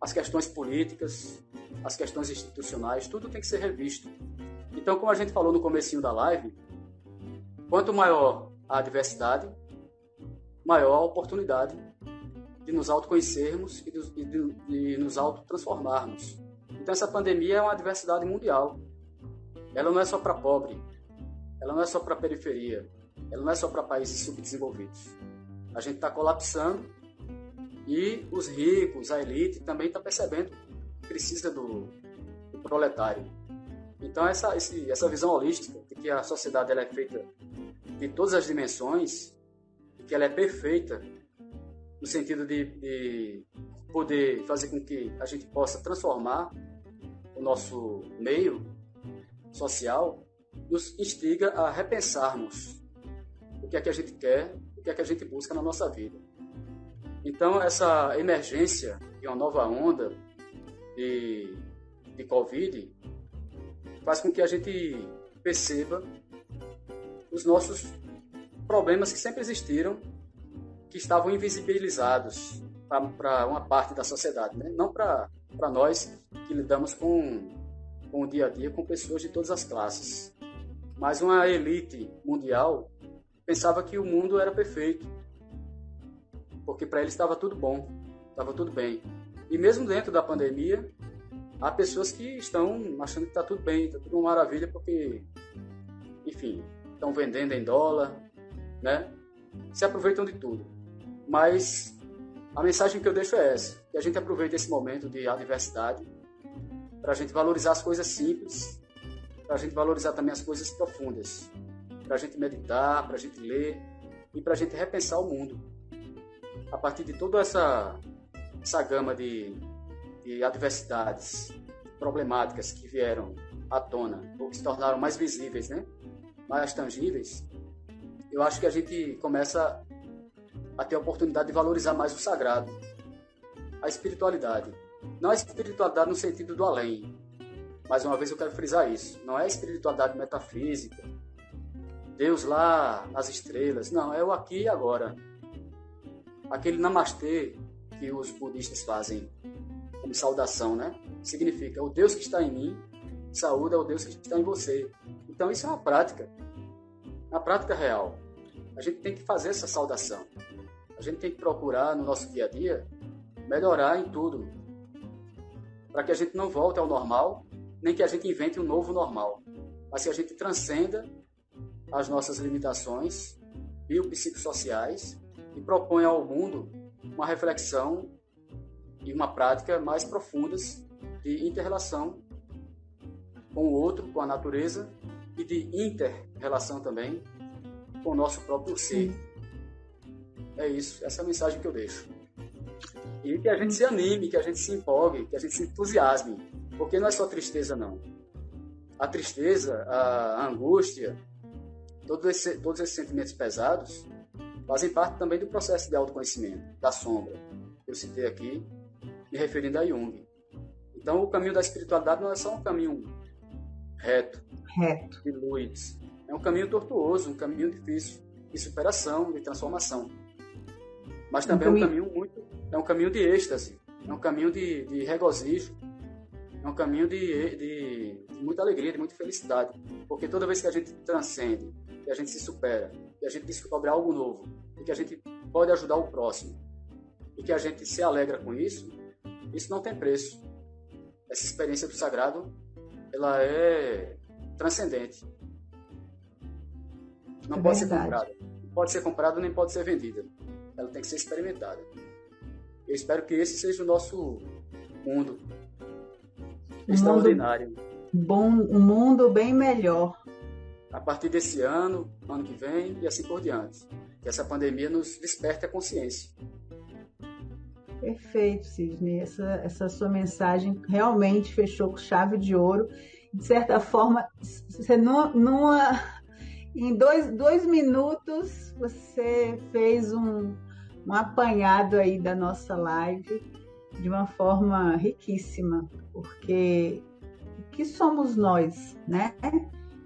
as questões políticas, as questões institucionais, tudo tem que ser revisto. Então, como a gente falou no comecinho da live, quanto maior a diversidade, maior a oportunidade de nos autoconhecermos e de nos autotransformarmos. Então, essa pandemia é uma adversidade mundial. Ela não é só para pobre, ela não é só para periferia, ela não é só para países subdesenvolvidos. A gente está colapsando e os ricos, a elite, também está percebendo que precisa do proletário. Então, essa visão holística de que a sociedade ela é feita de todas as dimensões, que ela é perfeita, no sentido de poder fazer com que a gente possa transformar o nosso meio social, nos instiga a repensarmos o que é que a gente quer, o que é que a gente busca na nossa vida. Então, essa emergência de uma nova onda de Covid faz com que a gente perceba os nossos problemas que sempre existiram, que estavam invisibilizados para uma parte da sociedade, né? Não para nós que lidamos com o dia a dia, com pessoas de todas as classes. Mas uma elite mundial pensava que o mundo era perfeito, porque para eles estava tudo bom, estava tudo bem. E mesmo dentro da pandemia, há pessoas que estão achando que está tudo bem, está tudo uma maravilha, porque, enfim, estão vendendo em dólar, né? Se aproveitam de tudo. Mas a mensagem que eu deixo é essa, que a gente aproveite esse momento de adversidade para a gente valorizar as coisas simples, para a gente valorizar também as coisas profundas, para a gente meditar, para a gente ler e para a gente repensar o mundo. A partir de toda essa gama de adversidades, problemáticas que vieram à tona, ou que se tornaram mais visíveis, né? Mais tangíveis, eu acho que a gente começa a ter a oportunidade de valorizar mais o sagrado, a espiritualidade. Não a espiritualidade no sentido do além. Mais uma vez eu quero frisar isso. Não é a espiritualidade metafísica, Deus lá nas estrelas. Não, é o aqui e agora. Aquele namastê que os budistas fazem como saudação, né? Significa o Deus que está em mim, saúde é o Deus que está em você. Então isso é uma prática real. A gente tem que fazer essa saudação. A gente tem que procurar no nosso dia a dia melhorar em tudo, para que a gente não volte ao normal, nem que a gente invente um novo normal, mas que a gente transcenda as nossas limitações biopsicossociais e proponha ao mundo uma reflexão e uma prática mais profundas de inter-relação com o outro, com a natureza, e de inter-relação também com o nosso próprio ser. É isso, essa é a mensagem que eu deixo. E que a gente se anime, que a gente se empolgue, que a gente se entusiasme, porque não é só tristeza, não. A tristeza, a angústia, todos esses sentimentos pesados fazem parte também do processo de autoconhecimento, da sombra, que eu citei aqui, me referindo a Jung. Então, o caminho da espiritualidade não é só um caminho reto, de luz. É um caminho tortuoso, um caminho difícil, de superação, de transformação. Mas também é um caminho de êxtase, é um caminho de regozijo, é um caminho de muita alegria, de muita felicidade. Porque toda vez que a gente transcende, que a gente se supera, que a gente descobre algo novo, e que a gente pode ajudar o próximo, e que a gente se alegra com isso, isso não tem preço. Essa experiência do sagrado, ela é transcendente. Não pode ser comprada. Não pode ser comprada nem pode ser vendida. Ela tem que ser experimentada. Eu espero que esse seja o nosso mundo extraordinário. Um mundo bem melhor. A partir desse ano que vem e assim por diante. Que essa pandemia nos desperte a consciência. Perfeito, Sidney. Essa sua mensagem realmente fechou com chave de ouro. De certa forma, você em dois minutos, você fez um apanhado aí da nossa live de uma forma riquíssima, porque o que somos nós, né?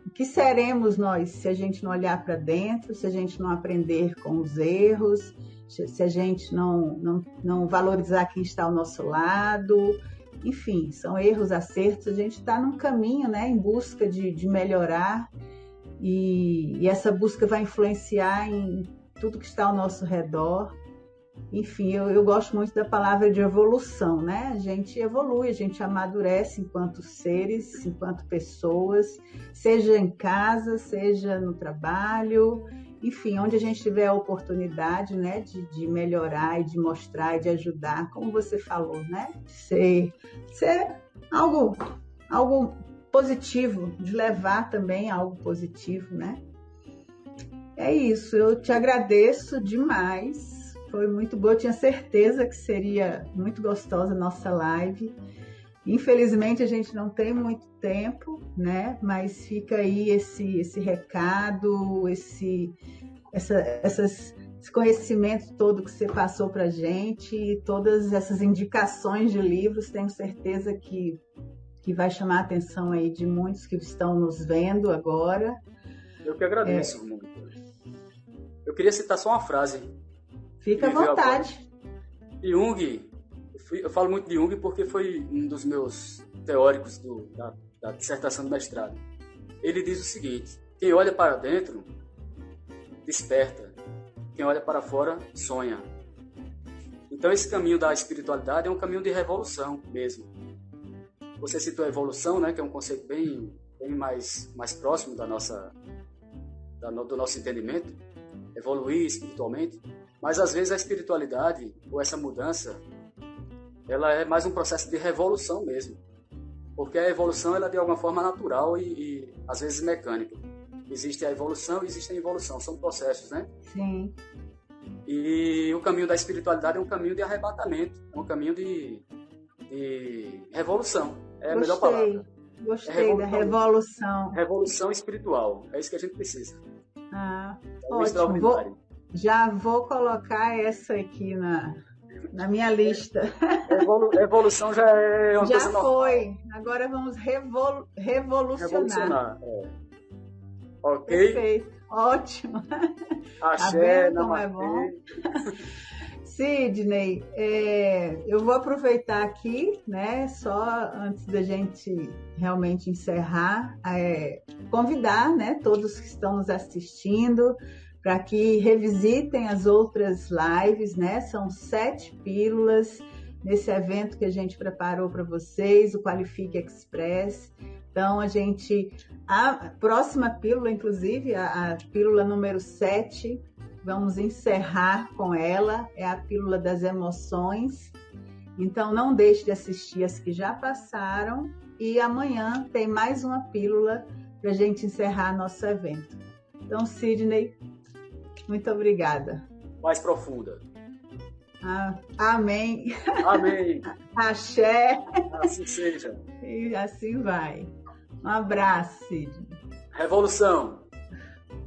O que seremos nós se a gente não olhar para dentro, se a gente não aprender com os erros, se a gente não valorizar quem está ao nosso lado? Enfim, são erros, acertos. A gente está num caminho, né, em busca de melhorar, e essa busca vai influenciar em tudo que está ao nosso redor. Enfim, eu gosto muito da palavra de evolução, né? A gente evolui, a gente amadurece enquanto seres, enquanto pessoas, seja em casa, seja no trabalho, enfim, onde a gente tiver a oportunidade, né, de melhorar e de mostrar e de ajudar, como você falou, né? Ser algo positivo, de levar também algo positivo, né? É isso, eu te agradeço demais. Foi muito boa, eu tinha certeza que seria muito gostosa a nossa live. Infelizmente, a gente não tem muito tempo, né? Mas fica aí esse recado, esse conhecimento todo que você passou para a gente, e todas essas indicações de livros, tenho certeza que vai chamar a atenção aí de muitos que estão nos vendo agora. Eu que agradeço, muito. Eu queria citar só uma frase. Fica à vontade. Jung, eu falo muito de Jung porque foi um dos meus teóricos da dissertação do mestrado. Ele diz o seguinte: quem olha para dentro, desperta. Quem olha para fora, sonha. Então esse caminho da espiritualidade é um caminho de revolução mesmo. Você citou a evolução, né, que é um conceito bem mais próximo do nosso entendimento, evoluir espiritualmente. Mas às vezes a espiritualidade, ou essa mudança, ela é mais um processo de revolução mesmo. Porque a evolução, ela é de alguma forma natural e às vezes mecânica. Existe a evolução e existe a involução, são processos, né? Sim. E o caminho da espiritualidade é um caminho de arrebatamento, é um caminho de revolução. É a melhor palavra. Gostei da revolução. Revolução espiritual, é isso que a gente precisa. Ótimo. Já vou colocar essa aqui na minha lista. Evolução já é uma coisa normal. Já foi. Agora vamos revolucionar. Ok? Perfeito. Ótimo. Axé, tá vendo como é bom? Sidney, eu vou aproveitar aqui, né, só antes da gente realmente encerrar, convidar, né, todos que estão nos assistindo para que revisitem as outras lives, né? São 7 pílulas nesse evento que a gente preparou para vocês, o Qualifique Express. Então, a próxima pílula, inclusive, a pílula número 7, vamos encerrar com ela, é a pílula das emoções. Então, não deixe de assistir as que já passaram, e amanhã tem mais uma pílula para a gente encerrar nosso evento. Então, Sidney, muito obrigada. Mais profunda. Amém. Amém. Axé. Assim seja. E assim vai. Um abraço, Sidney. Revolução.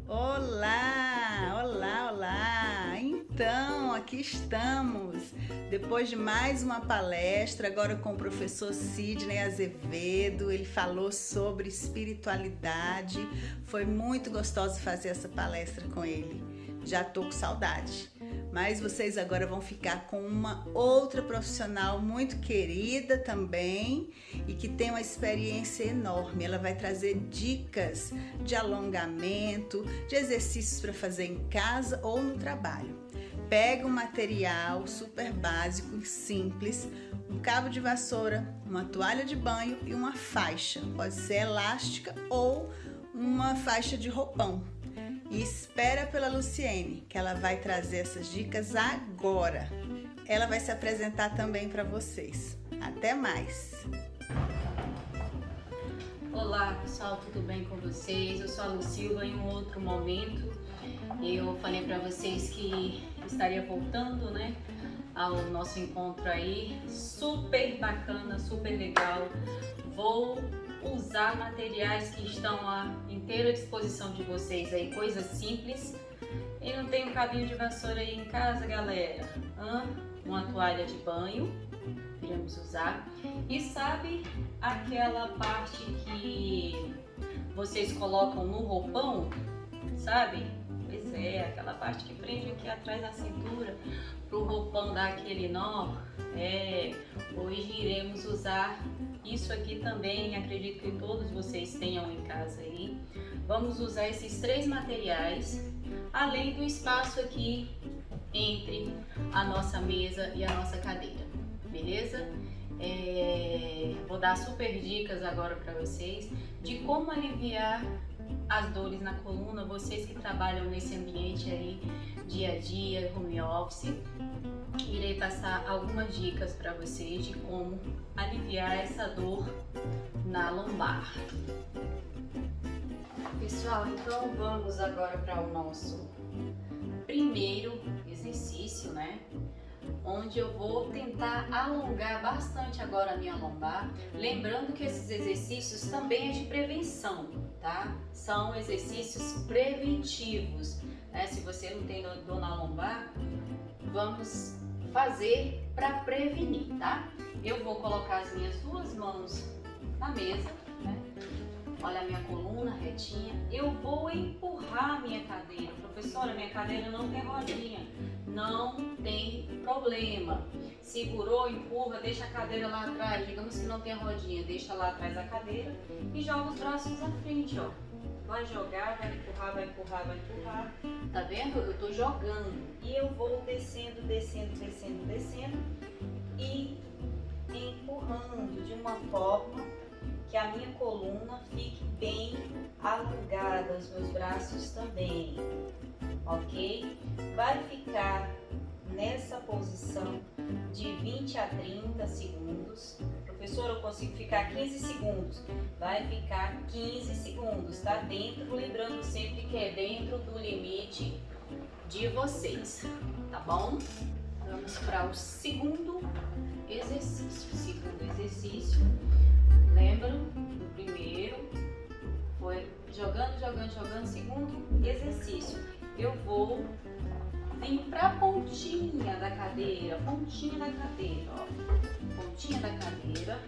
Olá, olá, olá. Então, aqui estamos. Depois de mais uma palestra, agora com o professor Sidney Azevedo. Ele falou sobre espiritualidade. Foi muito gostoso fazer essa palestra com ele. Já tô com saudade. Mas vocês agora vão ficar com uma outra profissional muito querida também e que tem uma experiência enorme. Ela vai trazer dicas de alongamento, de exercícios para fazer em casa ou no trabalho. pega um material super básico e simples, um cabo de vassoura, uma toalha de banho e uma faixa. Pode ser elástica ou uma faixa de roupão. E espera pela Luciene, que ela vai trazer essas dicas agora. Ela vai se apresentar também para vocês. Até mais! Olá pessoal, tudo bem com vocês? Eu sou a Lucilva. Em um outro momento eu falei para vocês que estaria voltando, né, ao nosso encontro aí, super bacana, super legal. Vou usar materiais que estão à inteira disposição de vocês aí, coisas simples. E não tem um cabinho de vassoura aí em casa, galera? Uma toalha de banho, iremos usar. E sabe aquela parte que vocês colocam no roupão, sabe? Pois é, aquela parte que prende aqui atrás da cintura para o roupão dar aquele nó. Hoje iremos usar isso aqui também. Acredito que todos vocês tenham em casa aí. Vamos usar esses 3 materiais, além do espaço aqui entre a nossa mesa e a nossa cadeira, beleza? Vou dar super dicas agora para vocês de como aliviar as dores na coluna. Vocês que trabalham nesse ambiente aí, dia a dia, home office, irei passar algumas dicas para vocês de como aliviar essa dor na lombar. Pessoal, então vamos agora para o nosso primeiro exercício, né? Onde eu vou tentar alongar bastante agora a minha lombar. Lembrando que esses exercícios também é de prevenção, tá? São exercícios preventivos, né? Se você não tem dor na lombar, vamos fazer para prevenir, tá? Eu vou colocar as minhas 2 mãos na mesa, né? Olha a minha coluna retinha. Eu vou empurrar a minha cadeira. Professora, minha cadeira não tem rodinha. Não tem problema. Segurou, empurra, deixa a cadeira lá atrás. Digamos que não tem rodinha, deixa lá atrás a cadeira e joga os braços à frente, ó. Vai jogar, vai empurrar, vai empurrar, vai empurrar. Tá vendo? Eu tô jogando. E eu vou descendo, descendo, descendo, descendo e empurrando de uma forma que a minha coluna fique bem alongada, os meus braços também, ok? Vai ficar nessa posição de 20 a 30 segundos. Professora, eu consigo ficar 15 segundos. Vai ficar 15 segundos, tá? Dentro, lembrando sempre que é dentro do limite de vocês, tá bom? Vamos para o segundo exercício. Lembram do primeiro? Foi jogando, jogando, jogando. Segundo exercício, eu vou vir para a pontinha da cadeira, ó, pontinha da cadeira,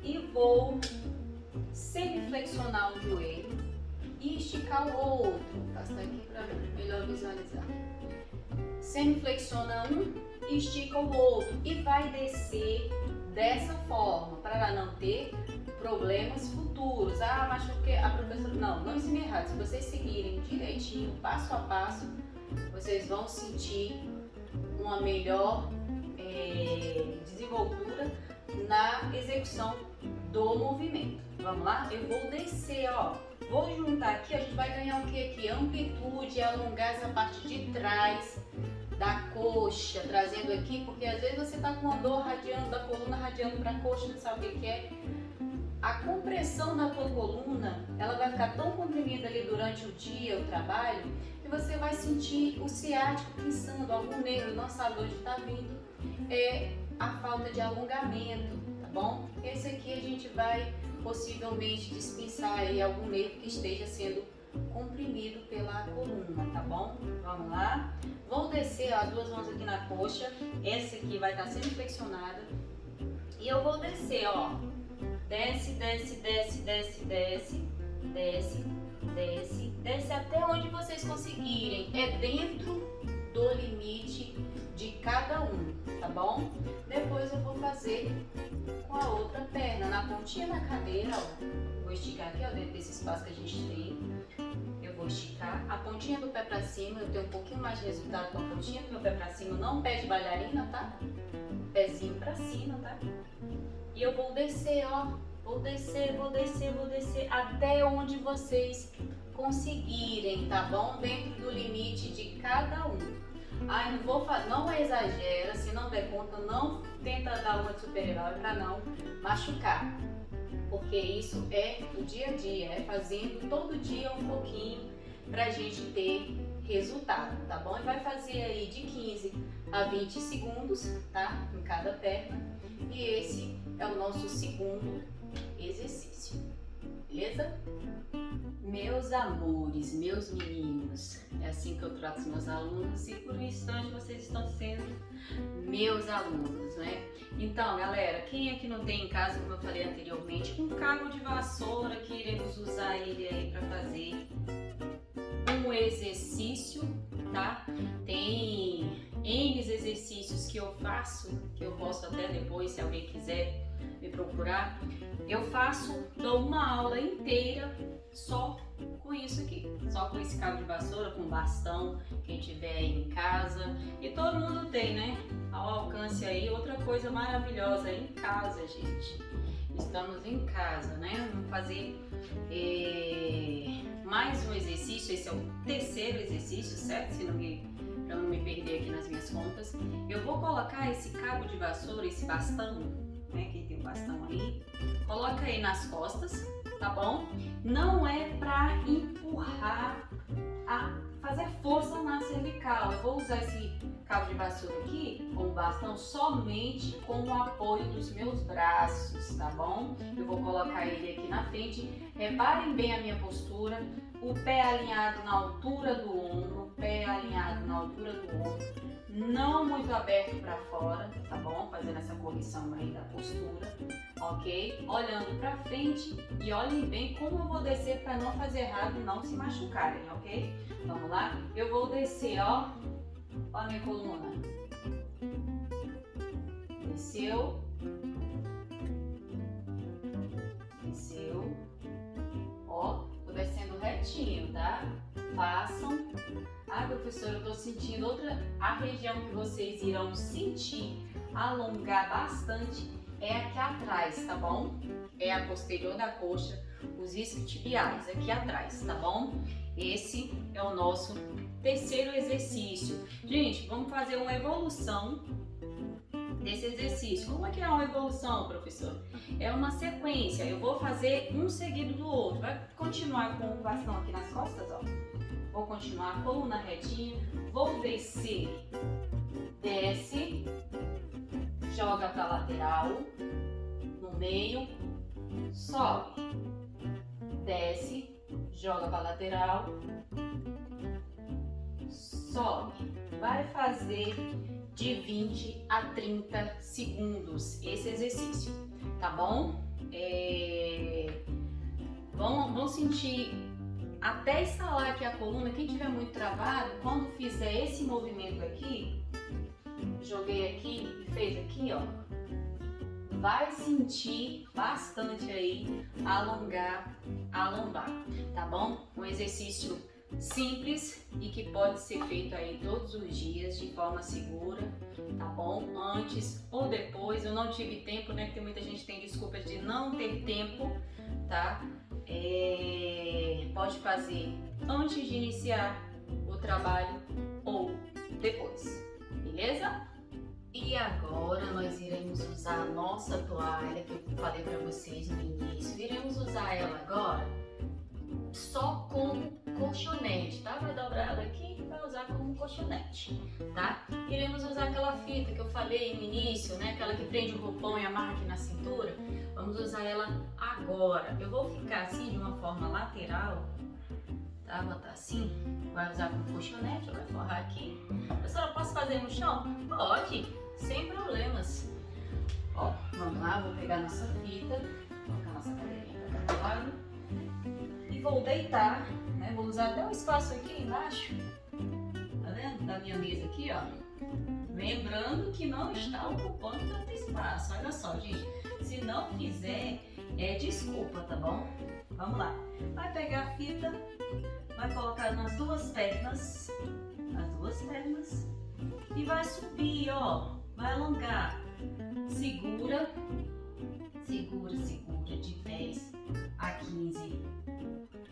e vou semiflexionar o joelho e esticar o outro. Vou passar aqui para melhor visualizar. Semiflexiona um e estica o outro e vai descer dessa forma, para não ter problemas futuros. Machuquei a professora. Não ensine errado. Se vocês seguirem direitinho, passo a passo, vocês vão sentir uma melhor desenvoltura na execução do movimento. Vamos lá? Eu vou descer, ó. Vou juntar aqui, a gente vai ganhar o que aqui? Amplitude, alongar essa parte de trás da coxa, trazendo aqui, porque às vezes você tá com uma dor radiando da coluna, radiando para a coxa, não sabe o que é. A compressão da tua coluna, ela vai ficar tão comprimida ali durante o dia, o trabalho, que você vai sentir o ciático pinçando, algum nervo, não sabe onde está vindo, é a falta de alongamento, tá bom? Esse aqui a gente vai possivelmente despinçar aí algum nervo que esteja sendo comprimido pela coluna, tá bom? Vamos lá. Vou descer, ó, as 2 mãos aqui na coxa. Essa aqui vai estar sempre flexionada. E eu vou descer, ó. Desce, desce, desce, desce, desce, desce, desce, desce até onde vocês conseguirem. É dentro do limite de cada um, tá bom? Depois eu vou fazer com a outra perna, na pontinha da cadeira, ó. Vou esticar aqui, ó, dentro desse espaço que a gente tem. Eu vou esticar a pontinha do pé pra cima. Eu tenho um pouquinho mais de resultado com a pontinha do meu pé pra cima, não pé de bailarina, tá? Pezinho pra cima, tá? E eu vou descer, ó. Vou descer, vou descer, vou descer até onde vocês conseguirem, tá bom? Dentro do limite de cada um. Ai, não exagera, se não der conta, não tenta dar uma de super-herói pra não machucar. Porque isso é o dia a dia, é fazendo todo dia um pouquinho pra gente ter resultado, tá bom? E vai fazer aí de 15 a 20 segundos, tá? Em cada perna. E esse é o nosso segundo exercício, beleza? Meus amores, meus meninos, é assim que eu trato os meus alunos e por um instante vocês estão sendo meus alunos, né? Então, galera, quem é que não tem em casa, como eu falei anteriormente, um cabo de vassoura que iremos usar ele aí para fazer um exercício, tá? Tem N exercícios que eu faço, que eu posto até depois, se alguém quiser me procurar. Eu dou uma aula inteira só com isso aqui, só com esse cabo de vassoura, com bastão, quem tiver aí em casa, e todo mundo tem, né, ao alcance aí. Outra coisa maravilhosa, em casa, gente, estamos em casa, né, vamos fazer mais um exercício. Esse é o terceiro exercício, certo? Pra não me perder aqui nas minhas contas, eu vou colocar esse cabo de vassoura, esse bastão, né, quem tem o bastão aí, coloca aí nas costas, tá bom? Não é pra empurrar, a fazer força na cervical. Eu vou usar esse cabo de vassoura aqui, com o bastão, somente com o apoio dos meus braços, tá bom? Eu vou colocar ele aqui na frente. Reparem bem a minha postura, o pé alinhado na altura do ombro, pé alinhado na altura do ombro, não muito aberto para fora, tá bom? Fazendo essa correção aí da postura, ok? Olhando para frente e olhem bem como eu vou descer para não fazer errado e não se machucarem, ok? Vamos lá? Eu vou descer, ó a minha coluna. Desceu. Desceu. Ó, tô descendo retinho, tá? Façam. Ah, professora, eu tô sentindo a região que vocês irão sentir alongar bastante é aqui atrás, tá bom? É a posterior da coxa, os isquiotibiais aqui atrás, tá bom? Esse é o nosso terceiro exercício. Gente, vamos fazer uma evolução desse exercício. Como é que é uma evolução, professor? É uma sequência. Eu vou fazer um seguido do outro. Vai continuar com o bastão aqui nas costas, ó. Vou continuar a coluna retinha. Vou descer. Desce. Joga para lateral. No meio. Sobe. Desce. Joga para lateral. Sobe. Vai fazer de 20 a 30 segundos esse exercício, tá bom? Vão sentir até estalar aqui a coluna. Quem tiver muito travado, quando fizer esse movimento aqui, joguei aqui e fez aqui, ó, vai sentir bastante aí alongar a lombar, tá bom? Um exercício simples e que pode ser feito aí todos os dias de forma segura, tá bom? Antes ou depois. Eu não tive tempo, né? Porque muita gente tem desculpas de não ter tempo, tá? Pode fazer antes de iniciar o trabalho ou depois, beleza? E agora nós iremos usar a nossa toalha que eu falei para vocês no início. Iremos usar ela agora só como colchonete, tá? Vai dobrar ela aqui e vai usar como colchonete, tá? Iremos usar aquela fita que eu falei no início, né? Aquela que prende o roupão e amarra aqui na cintura. Vamos usar ela agora. Eu vou ficar assim de uma forma lateral, tá? Botar assim. Vai usar como colchonete, vai forrar aqui. Professora, posso fazer no chão? Pode, sem problemas. Ó, vamos lá, vou pegar nossa fita, colocar nossa cadeirinha para cá do lado. E vou deitar, né? Vou usar até o espaço aqui embaixo, tá vendo? Da minha mesa aqui, ó. Lembrando que não está ocupando tanto espaço. Olha só, gente. Se não fizer, é desculpa, tá bom? Vamos lá. Vai pegar a fita, vai colocar nas duas pernas, e vai subir, ó, vai alongar. Segura de 10 a 15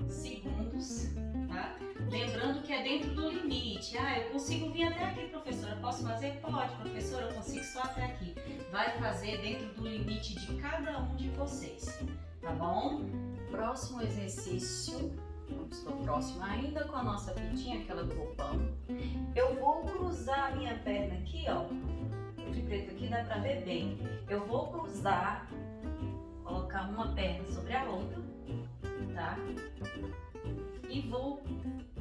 segundos, tá? Lembrando que é dentro do limite. Ah, eu consigo vir até aqui, professora. Posso fazer? Pode, professora, eu consigo só até aqui. Vai fazer dentro do limite de cada um de vocês, tá bom? Próximo exercício. Estou próxima ainda com a nossa fitinha, aquela do roupão. Eu vou cruzar a minha perna aqui, ó. De preto aqui dá pra ver bem. Eu vou cruzar, colocar uma perna sobre a outra, tá? E vou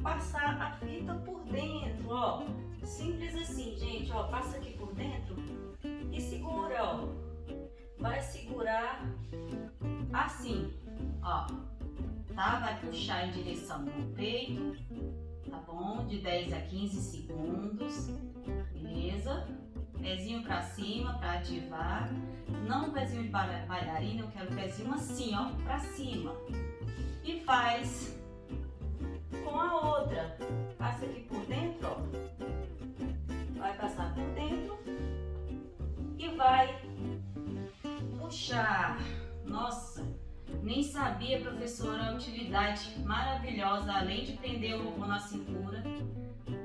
passar a fita por dentro, ó. Simples assim, gente, ó. Passa aqui por dentro e segura, ó. Vai segurar assim, ó. Tá? Vai puxar em direção no peito, tá bom? De 10 a 15 segundos, beleza? Pezinho pra cima pra ativar. Não um pezinho de bailarina, eu quero o pezinho assim, ó, pra cima. E faz com a outra. Passa aqui por dentro, ó. Vai passar por dentro e vai puxar. Nossa! Nem sabia, professora, a utilidade maravilhosa, além de prender o robô na cintura.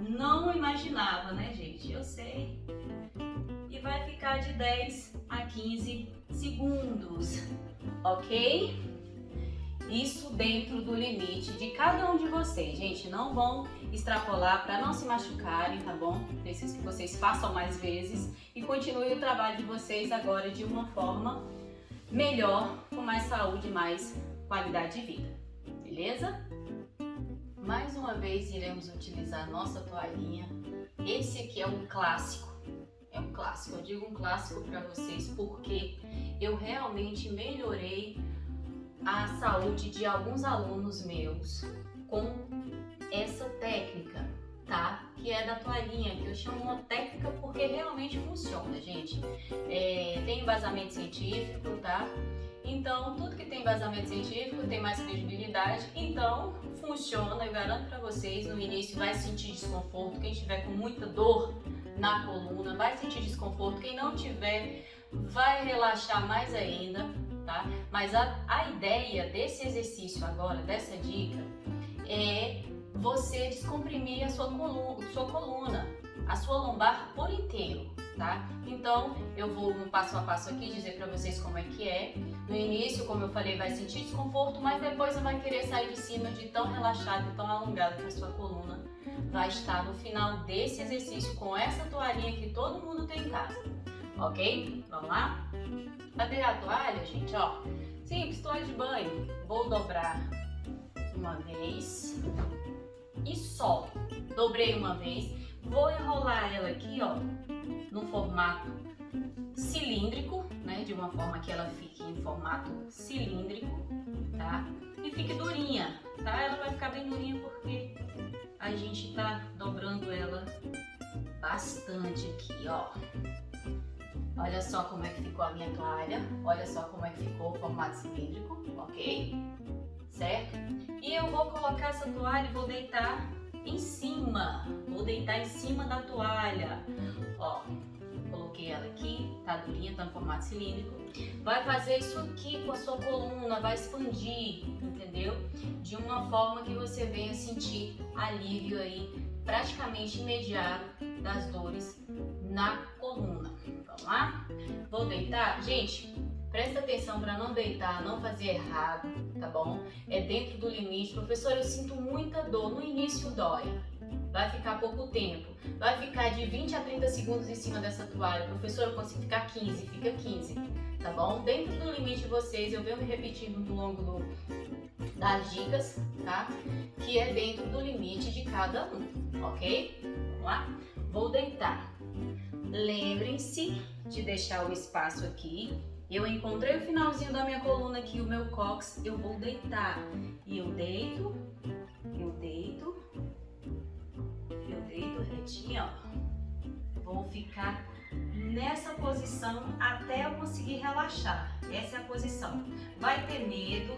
Não imaginava, né, gente? Eu sei. E vai ficar de 10 a 15 segundos, ok? Isso dentro do limite de cada um de vocês. Gente, não vão extrapolar para não se machucarem, tá bom? Preciso que vocês façam mais vezes e continuem o trabalho de vocês agora de uma forma melhor, com mais saúde e mais qualidade de vida, beleza? Mais uma vez iremos utilizar nossa toalhinha. Esse aqui é um clássico, eu digo um clássico para vocês porque eu realmente melhorei a saúde de alguns alunos meus com essa técnica, tá? Que é da toalhinha, que eu chamo uma técnica porque realmente funciona, gente. Tem embasamento científico, tá? Então, tudo que tem embasamento científico tem mais credibilidade, então funciona, eu garanto pra vocês. No início vai sentir desconforto, quem estiver com muita dor na coluna vai sentir desconforto, quem não tiver vai relaxar mais ainda, tá? Mas a ideia desse exercício agora, dessa dica, é você descomprimir a sua coluna, a sua lombar por inteiro, tá? Então, eu vou um passo a passo aqui dizer pra vocês como é que é. No início, como eu falei, vai sentir desconforto, mas depois você vai querer sair de cima de tão relaxado e tão alongado que a sua coluna vai estar no final desse exercício com essa toalhinha que todo mundo tem em casa, ok? Vamos lá? Pra pegar a toalha, gente, ó, simples, toalha de banho. Vou dobrar uma vez e só. Dobrei uma vez, vou enrolar ela aqui, ó, no formato cilíndrico, né, de uma forma que ela fique em formato cilíndrico, tá? E fique durinha, tá? Ela vai ficar bem durinha porque a gente tá dobrando ela bastante aqui, ó. Olha só como é que ficou a minha toalha, olha só como é que ficou o formato cilíndrico, ok? Certo? E eu vou colocar essa toalha e vou deitar em cima, da toalha, ó. Coloquei ela aqui, tá durinha, tá no formato cilíndrico. Vai fazer isso aqui com a sua coluna, vai expandir, entendeu? De uma forma que você venha sentir alívio aí, praticamente imediato, das dores na coluna. Vamos lá? Vou deitar? Gente, presta atenção para não deitar, não fazer errado, tá bom? É dentro do limite. Professor, eu sinto muita dor, no início dói. Vai ficar pouco tempo, vai ficar de 20 a 30 segundos em cima dessa toalha. Professor, eu consigo ficar 15, fica 15, tá bom? Dentro do limite de vocês, eu venho me repetindo ao longo das dicas, tá? Que é dentro do limite de cada um, ok? Vamos lá? Vou deitar. Lembrem-se de deixar o espaço aqui. Eu encontrei o finalzinho da minha coluna aqui, o meu cóccix, eu vou deitar. E eu deito retinho, ó. Vou ficar nessa posição até eu conseguir relaxar. Essa é a posição. Vai ter medo,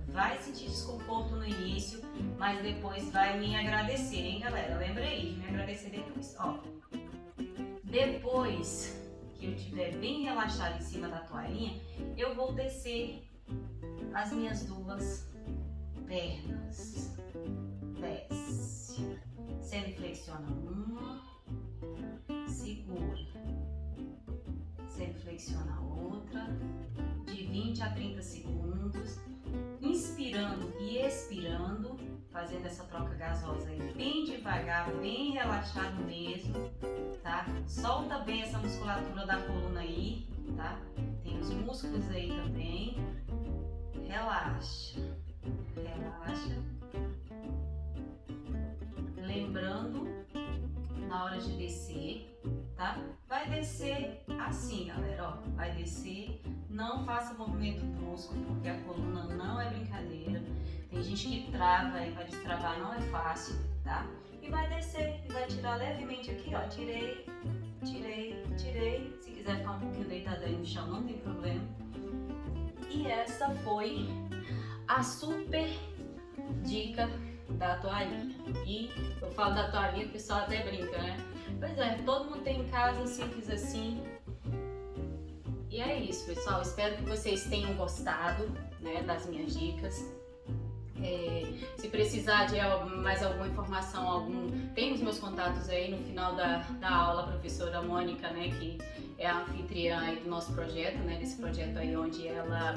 vai sentir desconforto no início, mas depois vai me agradecer, hein, galera? Lembra aí de me agradecer depois. Ó, depois que eu estiver bem relaxada em cima da toalhinha, eu vou descer as minhas 2 pernas. Desce. Sempre flexiona uma, segura. Sempre flexiona a outra, de 20 a 30 segundos, inspirando e expirando, fazendo essa troca gasosa aí bem devagar, bem relaxado mesmo, tá? Solta bem essa musculatura da coluna aí, tá? Tem os músculos aí também. Relaxa, relaxa. Lembrando, na hora de descer, tá? Vai descer assim, galera, ó. Vai descer, não faça movimento brusco, porque a coluna não é brincadeira. Tem gente que trava e para destravar não é fácil, tá? E vai descer e vai tirar levemente aqui, ó. Tirei, tirei, tirei. Se quiser ficar um pouquinho deitado aí no chão, não tem problema. E essa foi a super dica da toalhinha. E eu falo da toalhinha, o pessoal até brinca, né? Pois é, todo mundo tem em casa, simples assim. E é isso, pessoal. Espero que vocês tenham gostado, né, das minhas dicas. Se precisar de mais alguma informação, tem os meus contatos aí no final da aula, a professora Mônica, né, que é a anfitriã aí do nosso projeto, né, desse projeto aí onde ela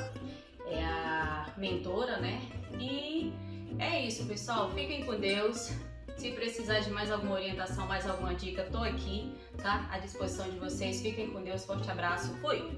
é a mentora, né. E é isso, pessoal. Fiquem com Deus. Se precisar de mais alguma orientação, mais alguma dica, tô aqui, tá? À disposição de vocês. Fiquem com Deus. Forte abraço. Fui!